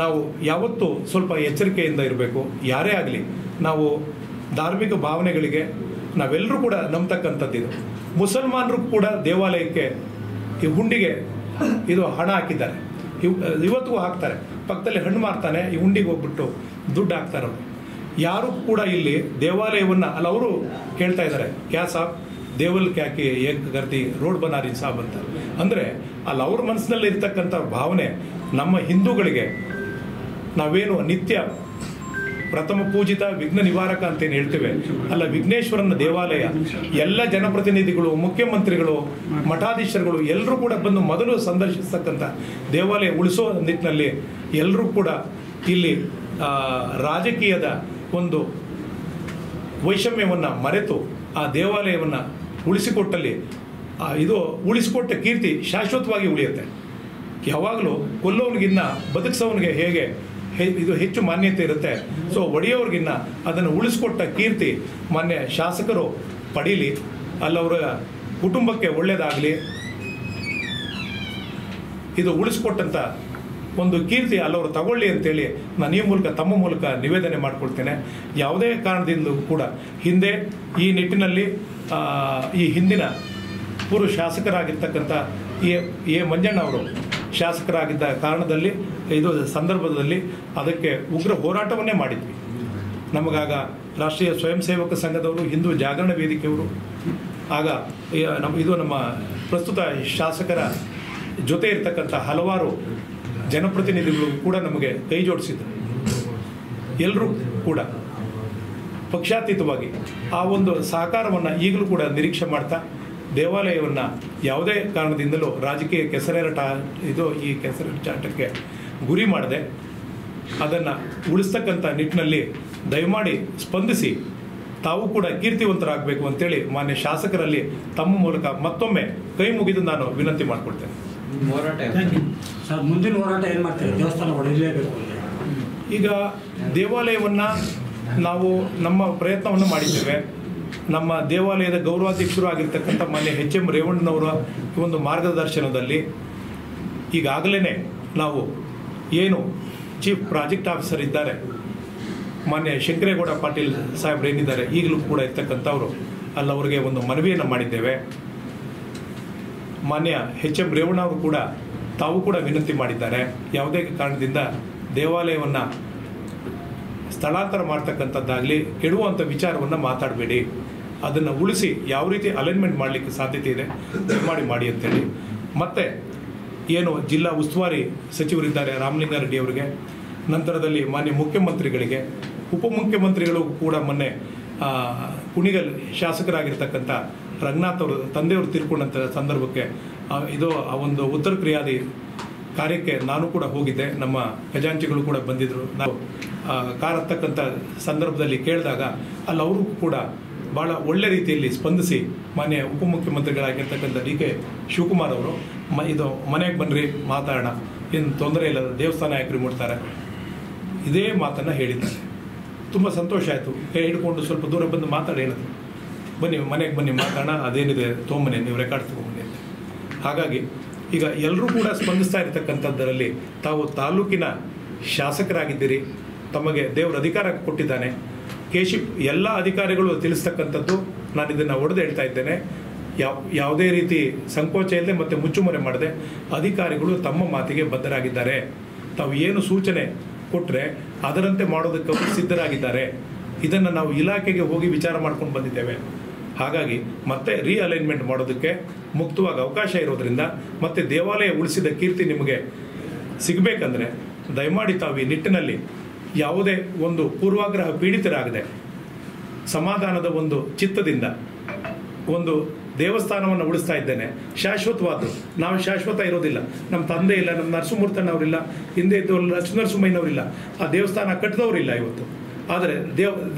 C: ನಾವು ಯಾವತ್ತೂ ಸ್ವಲ್ಪ ಎಚ್ಚರಿಕೆಯಿಂದ ಇರಬೇಕು. ಯಾರೇ ಆಗಲಿ ನಾವು ಧಾರ್ಮಿಕ ಭಾವನೆಗಳಿಗೆ ನಾವೆಲ್ಲರೂ ಕೂಡ ನಂಬತಕ್ಕಂಥದ್ದಿದು. ಮುಸಲ್ಮಾನರು ಕೂಡ ದೇವಾಲಯಕ್ಕೆ ಈ ಹುಂಡಿಗೆ ಇದು ಹಣ ಹಾಕಿದ್ದಾರೆ, ಇವತ್ತಿಗೂ ಹಾಕ್ತಾರೆ. ಪಕ್ಕದಲ್ಲಿ ಹಣ್ಣು ಮಾರ್ತಾನೆ, ಈ ಹುಂಡಿಗೆ ಹೋಗ್ಬಿಟ್ಟು ದುಡ್ಡು ಹಾಕ್ತಾರೆ ಅವರು. ಯಾರು ಕೂಡ ಇಲ್ಲಿ ದೇವಾಲಯವನ್ನು ಅವರು ಕೇಳ್ತಾ ಇದ್ದಾರೆ, ಕ್ಯಾ ಸಾಬ್ ದೇವಲ್ ಕ್ಯಾಕಿ ಏಕ್ ಗರ್ದಿ ರೋಡ್ ಬನಾರಿ ಸಾಬ್ ಅಂತ. ಅಂದರೆ ಅಲ್ಲಿ ಅವ್ರ ಮನಸ್ಸಿನಲ್ಲಿ ಇರ್ತಕ್ಕಂಥ ಭಾವನೆ ನಮ್ಮ ಹಿಂದೂಗಳಿಗೆ ನಾವೇನು ನಿತ್ಯ ಪ್ರಥಮ ಪೂಜಿತ ವಿಘ್ನ ನಿವಾರಕ ಅಂತೇನು ಹೇಳ್ತೇವೆ, ಅಲ್ಲ ವಿಘ್ನೇಶ್ವರನ ದೇವಾಲಯ ಎಲ್ಲ ಜನಪ್ರತಿನಿಧಿಗಳು, ಮುಖ್ಯಮಂತ್ರಿಗಳು, ಮಠಾಧೀಶರುಗಳು ಎಲ್ಲರೂ ಕೂಡ ಬಂದು ಮೊದಲು ಸಂದರ್ಶಿಸ್ತಕ್ಕಂಥ ದೇವಾಲಯ ಉಳಿಸೋ ನಿಟ್ಟಿನಲ್ಲಿ ಎಲ್ಲರೂ ಕೂಡ ಇಲ್ಲಿ ರಾಜಕೀಯದ ಒಂದು ವೈಷಮ್ಯವನ್ನು ಮರೆತು ಆ ದೇವಾಲಯವನ್ನು ಉಳಿಸಿಕೊಟ್ಟಲ್ಲಿ ಇದು ಉಳಿಸಿಕೊಟ್ಟ ಕೀರ್ತಿ ಶಾಶ್ವತವಾಗಿ ಉಳಿಯುತ್ತೆ. ಯಾವಾಗಲೂ ಕೊಲ್ಲೋನಿಗಿನ್ನ ಬದುಕಿಸೋನಿಗೆ ಹೇಗೆ ಇದು ಹೆಚ್ಚು ಮಾನ್ಯತೆ ಇರುತ್ತೆ, ಸೊ ಒಡೆಯೋರ್ಗಿನ್ನ ಅದನ್ನು ಉಳಿಸ್ಕೊಟ್ಟ ಕೀರ್ತಿ ಮಾನ್ಯ ಶಾಸಕರು ಪಡೀಲಿ, ಅಲ್ಲವರ ಕುಟುಂಬಕ್ಕೆ ಒಳ್ಳೆಯದಾಗಲಿ, ಇದು ಉಳಿಸ್ಕೊಟ್ಟಂಥ ಒಂದು ಕೀರ್ತಿ ಅಲ್ಲವರು ತಗೊಳ್ಳಿ ಅಂತೇಳಿ ನಾನು ಈ ಮೂಲಕ ತಮ್ಮ ಮೂಲಕ ನಿವೇದನೆ ಮಾಡಿಕೊಳ್ತೇನೆ. ಯಾವುದೇ ಕಾರಣದಿಂದ ಕೂಡ ಹಿಂದೆ ಈ ನಿಟ್ಟಿನಲ್ಲಿ ಈ ಹಿಂದಿನ ಪೂರ್ವ ಶಾಸಕರಾಗಿರ್ತಕ್ಕಂಥ ಎ ಮಂಜಣ್ಣ ಅವರು ಶಾಸಕರಾಗಿದ್ದ ಕಾರಣದಲ್ಲಿ ಇದು ಸಂದರ್ಭದಲ್ಲಿ ಅದಕ್ಕೆ ಉಗ್ರ ಹೋರಾಟವನ್ನೇ ಮಾಡಿದ್ವಿ. ನಮಗಾಗ ರಾಷ್ಟ್ರೀಯ ಸ್ವಯಂ ಸೇವಕ ಸಂಘದವರು, ಹಿಂದೂ ಜಾಗರಣ ವೇದಿಕೆಯವರು, ಆಗ ನಮ್ಮ ಪ್ರಸ್ತುತ ಶಾಸಕರ ಜೊತೆ ಇರ್ತಕ್ಕಂಥ ಹಲವಾರು ಜನಪ್ರತಿನಿಧಿಗಳು ಕೂಡ ನಮಗೆ ಕೈ ಜೋಡಿಸಿದ್ರು. ಎಲ್ಲರೂ ಕೂಡ ಪಕ್ಷಾತೀತವಾಗಿ ಆ ಒಂದು ಸಹಕಾರವನ್ನು ಈಗಲೂ ಕೂಡ ನಿರೀಕ್ಷೆ ಮಾಡ್ತಾ ದೇವಾಲಯವನ್ನು ಯಾವುದೇ ಕಾರಣದಿಂದಲೂ ರಾಜಕೀಯ ಈ ಕೆಸರೆರಚಾಟಕ್ಕೆ ಗುರಿ ಮಾಡದೆ ಅದನ್ನು ಉಳಿಸ್ತಕ್ಕಂಥ ನಿಟ್ಟಿನಲ್ಲಿ ದಯಮಾಡಿ ಸ್ಪಂದಿಸಿ ತಾವು ಕೂಡ ಕೀರ್ತಿವಂತರಾಗಬೇಕು ಅಂತೇಳಿ ಮಾನ್ಯ ಶಾಸಕರಲ್ಲಿ ತಮ್ಮ ಮೂಲಕ ಮತ್ತೊಮ್ಮೆ ಕೈ ಮುಗಿದು ನಾನು ವಿನಂತಿ ಮಾಡಿಕೊಡ್ತೇನೆ.
D: ಸರ್, ಮುಂದಿನ ಹೋರಾಟ ಏನು ಮಾಡ್ತೀವಿ? ದೇವಸ್ಥಾನ ಹೊಡೆಯಲೇಬೇಕು.
C: ಈಗ ದೇವಾಲಯವನ್ನು ನಾವು ನಮ್ಮ ಪ್ರಯತ್ನವನ್ನು ಮಾಡಿದ್ದೇವೆ. ನಮ್ಮ ದೇವಾಲಯದ ಗೌರವಾಧ್ಯಕ್ಷರು ಆಗಿರ್ತಕ್ಕಂಥ ಮಾನ್ಯ HM ರೇವಣ್ಣನವರ ಒಂದು ಮಾರ್ಗದರ್ಶನದಲ್ಲಿ ಈಗಾಗಲೇ ನಾವು ಏನು ಚೀಫ್ ಪ್ರಾಜೆಕ್ಟ್ ಆಫೀಸರ್ ಇದ್ದಾರೆ ಮಾನ್ಯ ಶಂಕರೇಗೌಡ ಪಾಟೀಲ್ ಸಾಹೇಬ್ರು ಏನಿದ್ದಾರೆ ಈಗಲೂ ಕೂಡ ಇರ್ತಕ್ಕಂಥವ್ರು, ಅಲ್ಲವರಿಗೆ ಒಂದು ಮನವಿಯನ್ನು ಮಾಡಿದ್ದೇವೆ. ಮಾನ್ಯ HM ರೇವಣ್ಣ ಅವರು ಕೂಡ ತಾವು ಕೂಡ ವಿನಂತಿ ಮಾಡಿದ್ದಾರೆ, ಯಾವುದೇ ಕಾರಣದಿಂದ ದೇವಾಲಯವನ್ನು ಸ್ಥಳಾಂತರ ಮಾಡ್ತಕ್ಕಂಥದ್ದಾಗಲಿ ಕೆಡುವಂಥ ವಿಚಾರವನ್ನು ಮಾತಾಡಬೇಡಿ, ಅದನ್ನು ಉಳಿಸಿ ಯಾವ ರೀತಿ ಅಲೈನ್ಮೆಂಟ್ ಮಾಡಲಿಕ್ಕೆ ಸಾಧ್ಯತೆ ಇದೆ ಮಾಡಿ ಅಂತೇಳಿ. ಮತ್ತು ಏನು ಜಿಲ್ಲಾ ಉಸ್ತುವಾರಿ ಸಚಿವರಿದ್ದಾರೆ ರಾಮಲಿಂಗಾರೆಡ್ಡಿ ಅವರಿಗೆ, ನಂತರದಲ್ಲಿ ಮಾನ್ಯ ಮುಖ್ಯಮಂತ್ರಿಗಳಿಗೆ ಉಪಮುಖ್ಯಮಂತ್ರಿಗಳು ಕೂಡ ಮೊನ್ನೆ ಕುಣಿಗಲ್ ಶಾಸಕರಾಗಿರ್ತಕ್ಕಂಥ ರಂಗನಾಥ್ ಅವರು ತಂದೆಯವರು ತೀರ್ಕೊಂಡಂಥ ಸಂದರ್ಭಕ್ಕೆ ಆ ಒಂದು ಉತ್ತರ ಕ್ರಿಯಾದಿ ಕಾರ್ಯಕ್ಕೆ ನಾನು ಕೂಡ ಹೋಗಿದ್ದೆ. ನಮ್ಮ ಖಜಾಂಚಿಗಳು ಕೂಡ ಬಂದಿದ್ದರು. ನಾವು ಕಾರ್ ಹತ್ತಕ್ಕಂಥ ಸಂದರ್ಭದಲ್ಲಿ ಕೇಳಿದಾಗ ಅಲ್ಲಿ ಅವರು ಕೂಡ ಭಾಳ ಒಳ್ಳೆ ರೀತಿಯಲ್ಲಿ ಸ್ಪಂದಿಸಿ ಮಾನ್ಯ ಉಪಮುಖ್ಯಮಂತ್ರಿಗಳಾಗಿರ್ತಕ್ಕಂಥ ಡಿ.ಕೆ. ಶಿವಕುಮಾರ್ ಅವರು ಇದು ಮನೆಗೆ ಬನ್ನಿರಿ ಮಾತಾಡೋಣ, ಏನು ತೊಂದರೆ ಇಲ್ಲ, ದೇವಸ್ಥಾನ ಯಾಕ್ರಿ ಮುಡ್ತಾರೆ, ಇದೇ ಮಾತನ್ನು ಹೇಳಿದ್ದಾರೆ. ತುಂಬ ಸಂತೋಷ ಆಯಿತು. ಕೈ ಹಿಡ್ಕೊಂಡು ಸ್ವಲ್ಪ ದೂರ ಬಂದು ಮಾತಾಡಿ ಹೇಳಿದ್ರು, ಬನ್ನಿ ಮನೆಗೆ ಬನ್ನಿ ಮಾತಾಡೋಣ, ಅದೇನಿದೆ ತೊಗೊಂಬನ್ನಿ, ನೀವು ರೆಕಾರ್ಡ್ ತೊಗೊಂಬನ್ನಿ ಅಂತ. ಹಾಗಾಗಿ ಈಗ ಎಲ್ಲರೂ ಕೂಡ ಸ್ಪಂದಿಸ್ತಾ ಇರತಕ್ಕಂಥದ್ದರಲ್ಲಿ ತಾವು ತಾಲೂಕಿನ ಶಾಸಕರಾಗಿದ್ದೀರಿ, ತಮಗೆ ದೇವರ ಅಧಿಕಾರ ಕೊಟ್ಟಿದ್ದಾನೆ. ಎಲ್ಲ ಅಧಿಕಾರಿಗಳು ತಿಳಿಸ್ತಕ್ಕಂಥದ್ದು ನಾನು ಇದನ್ನು ಒಡೆದು ಹೇಳ್ತಾ ಇದ್ದೇನೆ. ಯಾವುದೇ ರೀತಿ ಸಂಕೋಚ ಇಲ್ಲದೆ ಮತ್ತು ಮುಚ್ಚುಮರೆ ಮಾಡದೆ ಅಧಿಕಾರಿಗಳು ತಮ್ಮ ಮಾತಿಗೆ ಬದ್ಧರಾಗಿದ್ದಾರೆ. ತಾವು ಏನು ಸೂಚನೆ ಕೊಟ್ಟರೆ ಅದರಂತೆ ಮಾಡೋದಕ್ಕೆ ಸಿದ್ಧರಾಗಿದ್ದಾರೆ. ಇದನ್ನು ನಾವು ಇಲಾಖೆಗೆ ಹೋಗಿ ವಿಚಾರ ಮಾಡ್ಕೊಂಡು ಬಂದಿದ್ದೇವೆ. ಹಾಗಾಗಿ ಮತ್ತೆ ರೀಅಲೈನ್ಮೆಂಟ್ ಮಾಡೋದಕ್ಕೆ ಮುಕ್ತವಾಗಿ ಅವಕಾಶ ಇರೋದರಿಂದ ಮತ್ತು ದೇವಾಲಯ ಉಳಿಸಿದ ಕೀರ್ತಿ ನಿಮಗೆ ಸಿಗಬೇಕಂದ್ರೆ ದಯಮಾಡಿ ತಾವು ಈ ನಿಟ್ಟಿನಲ್ಲಿ ಯಾವುದೇ ಒಂದು ಪೂರ್ವಾಗ್ರಹ ಪೀಡಿತರಾಗದೆ ಸಮಾಧಾನದ ಒಂದು ಚಿತ್ತದಿಂದ ಒಂದು ದೇವಸ್ಥಾನವನ್ನು ಉಳಿಸ್ತಾ ಇದ್ದೇನೆ. ಶಾಶ್ವತವಾದ್ದು ನಾವು ಶಾಶ್ವತ ಇರೋದಿಲ್ಲ. ನಮ್ಮ ತಂದೆ ಇಲ್ಲ, ನಮ್ಮ ನರಸಿಂಹಮೂರ್ತನವರಿಲ್ಲ, ಹಿಂದೆ ಇದ್ದವರು ಲಕ್ಷ್ಮೀನರಸಿಂಹಯ್ಯನವರಿಲ್ಲ, ಆ ದೇವಸ್ಥಾನ ಕಟ್ಟಿದವರಿಲ್ಲ ಇವತ್ತು. ಆದರೆ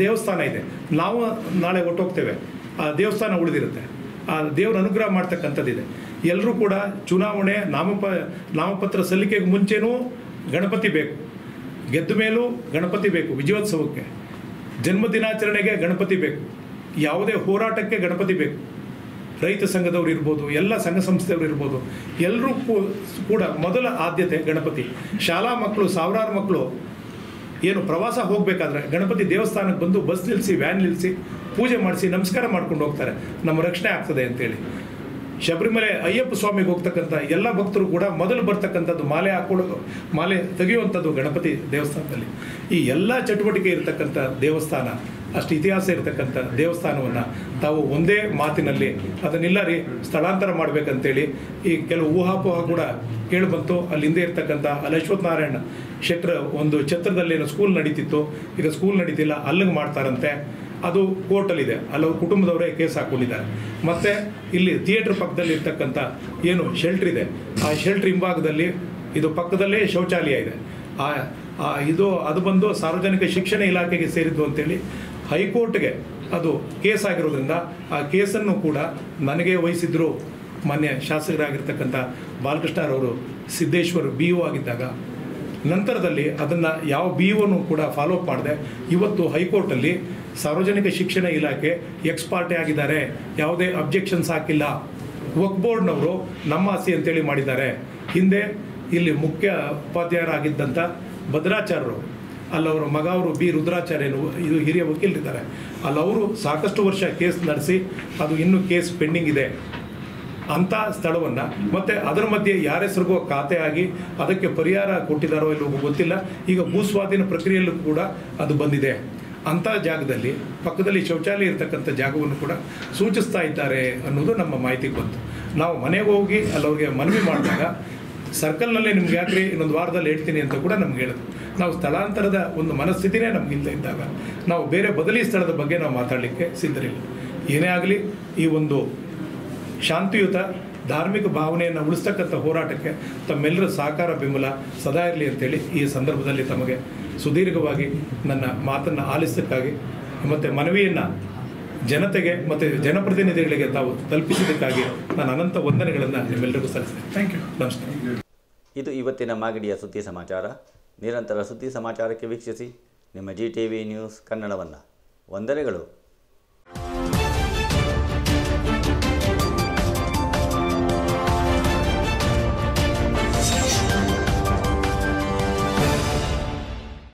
C: ದೇವಸ್ಥಾನ ಇದೆ. ನಾವು ನಾಳೆ ಹೊಟ್ಟೋಗ್ತೇವೆ, ಆ ದೇವಸ್ಥಾನ ಉಳಿದಿರುತ್ತೆ. ಆ ದೇವರ ಅನುಗ್ರಹ ಮಾಡ್ತಕ್ಕಂಥದ್ದಿದೆ. ಎಲ್ಲರೂ ಕೂಡ ಚುನಾವಣೆ ನಾಮಪತ್ರ ಸಲ್ಲಿಕೆಗೆ ಮುಂಚೆನೂ ಗಣಪತಿ ಬೇಕು, ಗೆದ್ದ ಮೇಲೂ ಗಣಪತಿ ಬೇಕು, ವಿಜಯೋತ್ಸವಕ್ಕೆ, ಜನ್ಮದಿನಾಚರಣೆಗೆ ಗಣಪತಿ ಬೇಕು, ಯಾವುದೇ ಹೋರಾಟಕ್ಕೆ ಗಣಪತಿ ಬೇಕು. ರೈತ ಸಂಘದವ್ರು ಇರ್ಬೋದು, ಎಲ್ಲ ಸಂಘ ಸಂಸ್ಥೆಯವರು ಇರ್ಬೋದು, ಎಲ್ಲರೂ ಕೂಡ ಮೊದಲ ಆದ್ಯತೆ ಗಣಪತಿ. ಶಾಲಾ ಮಕ್ಕಳು, ಸಾವಿರಾರು ಮಕ್ಕಳು ಏನು ಪ್ರವಾಸ ಹೋಗಬೇಕಾದ್ರೆ ಗಣಪತಿ ದೇವಸ್ಥಾನಕ್ಕೆ ಬಂದು ಬಸ್ ನಿಲ್ಲಿಸಿ, ವ್ಯಾನ್ ನಿಲ್ಲಿಸಿ, ಪೂಜೆ ಮಾಡಿಸಿ, ನಮಸ್ಕಾರ ಮಾಡ್ಕೊಂಡು ಹೋಗ್ತಾರೆ. ನಮ್ಮ ರಕ್ಷಣೆ ಆಗ್ತದೆ ಅಂತೇಳಿ. ಶಬರಿಮಲೆ ಅಯ್ಯಪ್ಪ ಸ್ವಾಮಿಗೆ ಹೋಗ್ತಕ್ಕಂಥ ಎಲ್ಲ ಭಕ್ತರು ಕೂಡ ಮೊದಲು ಬರ್ತಕ್ಕಂಥದ್ದು ಮಾಲೆ ಹಾಕೊಳ್ಳೋದು, ಮಾಲೆ ತೆಗೆಯುವಂಥದ್ದು ಗಣಪತಿ ದೇವಸ್ಥಾನದಲ್ಲಿ. ಈ ಎಲ್ಲ ಚಟುವಟಿಕೆ ಇರತಕ್ಕಂಥ ದೇವಸ್ಥಾನ, ಅಷ್ಟು ಇತಿಹಾಸ ಇರತಕ್ಕಂಥ ದೇವಸ್ಥಾನವನ್ನು ತಾವು ಒಂದೇ ಮಾತಿನಲ್ಲಿ ಅದನ್ನೆಲ್ಲ ಸ್ಥಳಾಂತರ ಮಾಡಬೇಕಂತೇಳಿ ಈ ಕೆಲವು ಊಹಾಪೋಹ ಕೂಡ ಕೇಳಿಬಂತು. ಅಲ್ಲಿ ಹಿಂದೆ ಇರ್ತಕ್ಕಂಥ ಅಲ್ಲಿ ಅಶ್ವತ್ಥನಾರಾಯಣ ಶೆಟ್ಟರ ಒಂದು ಛತ್ರದಲ್ಲಿ ಏನೋ ಸ್ಕೂಲ್ ನಡೀತಿತ್ತು, ಈಗ ಸ್ಕೂಲ್ ನಡೀತಿಲ್ಲ, ಅಲ್ಲಿಗೆ ಮಾಡ್ತಾರಂತೆ. ಅದು ಕೋರ್ಟಲ್ಲಿದೆ, ಅಲ್ಲವ್ರ ಕುಟುಂಬದವರೇ ಕೇಸ್ ಹಾಕ್ಕೊಂಡಿದ್ದಾರೆ. ಮತ್ತು ಇಲ್ಲಿ ಥಿಯೇಟ್ರ್ ಪಕ್ಕದಲ್ಲಿ ಇರ್ತಕ್ಕಂಥ ಏನು ಶೆಲ್ಟ್ರ್ ಇದೆ, ಆ ಶೆಲ್ಟ್ರ್ ಹಿಂಭಾಗದಲ್ಲಿ ಇದು ಪಕ್ಕದಲ್ಲೇ ಶೌಚಾಲಯ ಇದೆ. ಅದು ಬಂದು ಸಾರ್ವಜನಿಕ ಶಿಕ್ಷಣ ಇಲಾಖೆಗೆ ಸೇರಿದ್ದು ಅಂತೇಳಿ ಹೈಕೋರ್ಟ್ಗೆ ಅದು ಕೇಸ್ ಆಗಿರೋದ್ರಿಂದ ಆ ಕೇಸನ್ನು ಕೂಡ ನನಗೆ ವಹಿಸಿದ್ರು ಮಾನ್ಯ ಶಾಸಕರಾಗಿರ್ತಕ್ಕಂಥ ಬಾಲಕೃಷ್ಣರವರು ಸಿದ್ದೇಶ್ವರ್ BO ಆಗಿದ್ದಾಗ. ನಂತರದಲ್ಲಿ ಅದನ್ನು ಯಾವ BOನೂ ಕೂಡ ಫಾಲೋಅಪ್ ಮಾಡಿದೆ. ಇವತ್ತು ಹೈಕೋರ್ಟಲ್ಲಿ ಸಾರ್ವಜನಿಕ ಶಿಕ್ಷಣ ಇಲಾಖೆ ಎಕ್ಸ್ ಪಾರ್ಟಿ ಆಗಿದ್ದಾರೆ, ಯಾವುದೇ ಅಬ್ಜೆಕ್ಷನ್ಸ್ ಹಾಕಿಲ್ಲ. ವಕ್ಫ್ ಬೋರ್ಡ್ನವರು ನಮ್ಮ ಆಸ್ತಿ ಅಂತೇಳಿ ಮಾಡಿದ್ದಾರೆ. ಹಿಂದೆ ಇಲ್ಲಿ ಮುಖ್ಯ ಉಪಾಧ್ಯಾಯರಾಗಿದ್ದಂಥ ಭದ್ರಾಚಾರ್ಯರು, ಅಲ್ಲವರು ಮಗ ಅವರು B. ರುದ್ರಾಚಾರ್ಯರು, ಇದು ಹಿರಿಯ ವಕೀಲರಿದ್ದಾರೆ, ಅಲ್ಲವರು ಸಾಕಷ್ಟು ವರ್ಷ ಕೇಸ್ ನಡೆಸಿ ಅದು ಇನ್ನೂ ಕೇಸ್ ಪೆಂಡಿಂಗ್ ಇದೆ. ಅಂಥ ಸ್ಥಳವನ್ನು ಮತ್ತು ಅದರ ಮಧ್ಯೆ ಯಾರ ಹೆಸರಿಗೋ ಖಾತೆ ಆಗಿ ಅದಕ್ಕೆ ಪರಿಹಾರ ಕೊಟ್ಟಿದ್ದಾರೋ ಇಲ್ಲವೋ ಗೊತ್ತಿಲ್ಲ. ಈಗ ಭೂಸ್ವಾಧೀನ ಪ್ರಕ್ರಿಯೆಯಲ್ಲೂ ಕೂಡ ಅದು ಬಂದಿದೆ. ಅಂಥ ಜಾಗದಲ್ಲಿ ಪಕ್ಕದಲ್ಲಿ ಶೌಚಾಲಯ ಇರತಕ್ಕಂಥ ಜಾಗವನ್ನು ಕೂಡ ಸೂಚಿಸ್ತಾ ಇದ್ದಾರೆ ಅನ್ನೋದು ನಮ್ಮ ಮಾಹಿತಿಗೆ ಬಂತು. ನಾವು ಮನೆಗೆ ಹೋಗಿ ಅಲ್ಲವ್ರಿಗೆ ಮನವಿ ಮಾಡಿದಾಗ ಸರ್ಕಲ್ನಲ್ಲೇ ನಿಮ್ಗೆ ಯಾಕ್ರಿ ಇನ್ನೊಂದು ವಾರದಲ್ಲಿ ಹೇಳ್ತೀನಿ ಅಂತ ಕೂಡ ನಮ್ಗೆ ಹೇಳಿದ್ರು. ನಾವು ಸ್ಥಳಾಂತರದ ಒಂದು ಮನಸ್ಥಿತಿನೇ ನಮಗಿಂತ ಇದ್ದಾಗ ನಾವು ಬೇರೆ ಬದಲಿ ಸ್ಥಳದ ಬಗ್ಗೆ ನಾವು ಮಾತಾಡಲಿಕ್ಕೆ ಸಿದ್ಧರಿಲ್ಲ. ಏನೇ ಆಗಲಿ ಈ ಒಂದು ಶಾಂತಿಯುತ ಧಾರ್ಮಿಕ ಭಾವನೆಯನ್ನು ಉಳಿಸ್ತಕ್ಕಂಥ ಹೋರಾಟಕ್ಕೆ ತಮ್ಮೆಲ್ಲರ ಸಹಕಾರ ಬೆಂಬಲ ಸದಾ ಇರಲಿ ಅಂತೇಳಿ ಈ ಸಂದರ್ಭದಲ್ಲಿ ತಮಗೆ ಸುದೀರ್ಘವಾಗಿ ನನ್ನ ಮಾತನ್ನು ಆಲಿಸೋದಕ್ಕಾಗಿ ಮತ್ತು ಮನವಿಯನ್ನು ಜನತೆಗೆ ಮತ್ತು ಜನಪ್ರತಿನಿಧಿಗಳಿಗೆ ತಾವು ತಲುಪಿಸಿದ್ದಕ್ಕಾಗಿ ನಾನು ಅನಂತ ವಂದನೆಗಳನ್ನು ನಿಮ್ಮೆಲ್ಲರಿಗೂ ಸಲ್ಲಿಸ್ತೇನೆ. Thank you. ನಮಸ್ಕಾರ.
A: ಇದು ಇವತ್ತಿನ ಮಾಗಡಿಯ ಸುದ್ದಿ ಸಮಾಚಾರ. ನಿರಂತರ ಸುದ್ದಿ ಸಮಾಚಾರಕ್ಕೆ ವೀಕ್ಷಿಸಿ ನಿಮ್ಮ GTV ನ್ಯೂಸ್ ಕನ್ನಡವನ್ನು. ವಂದನೆಗಳು.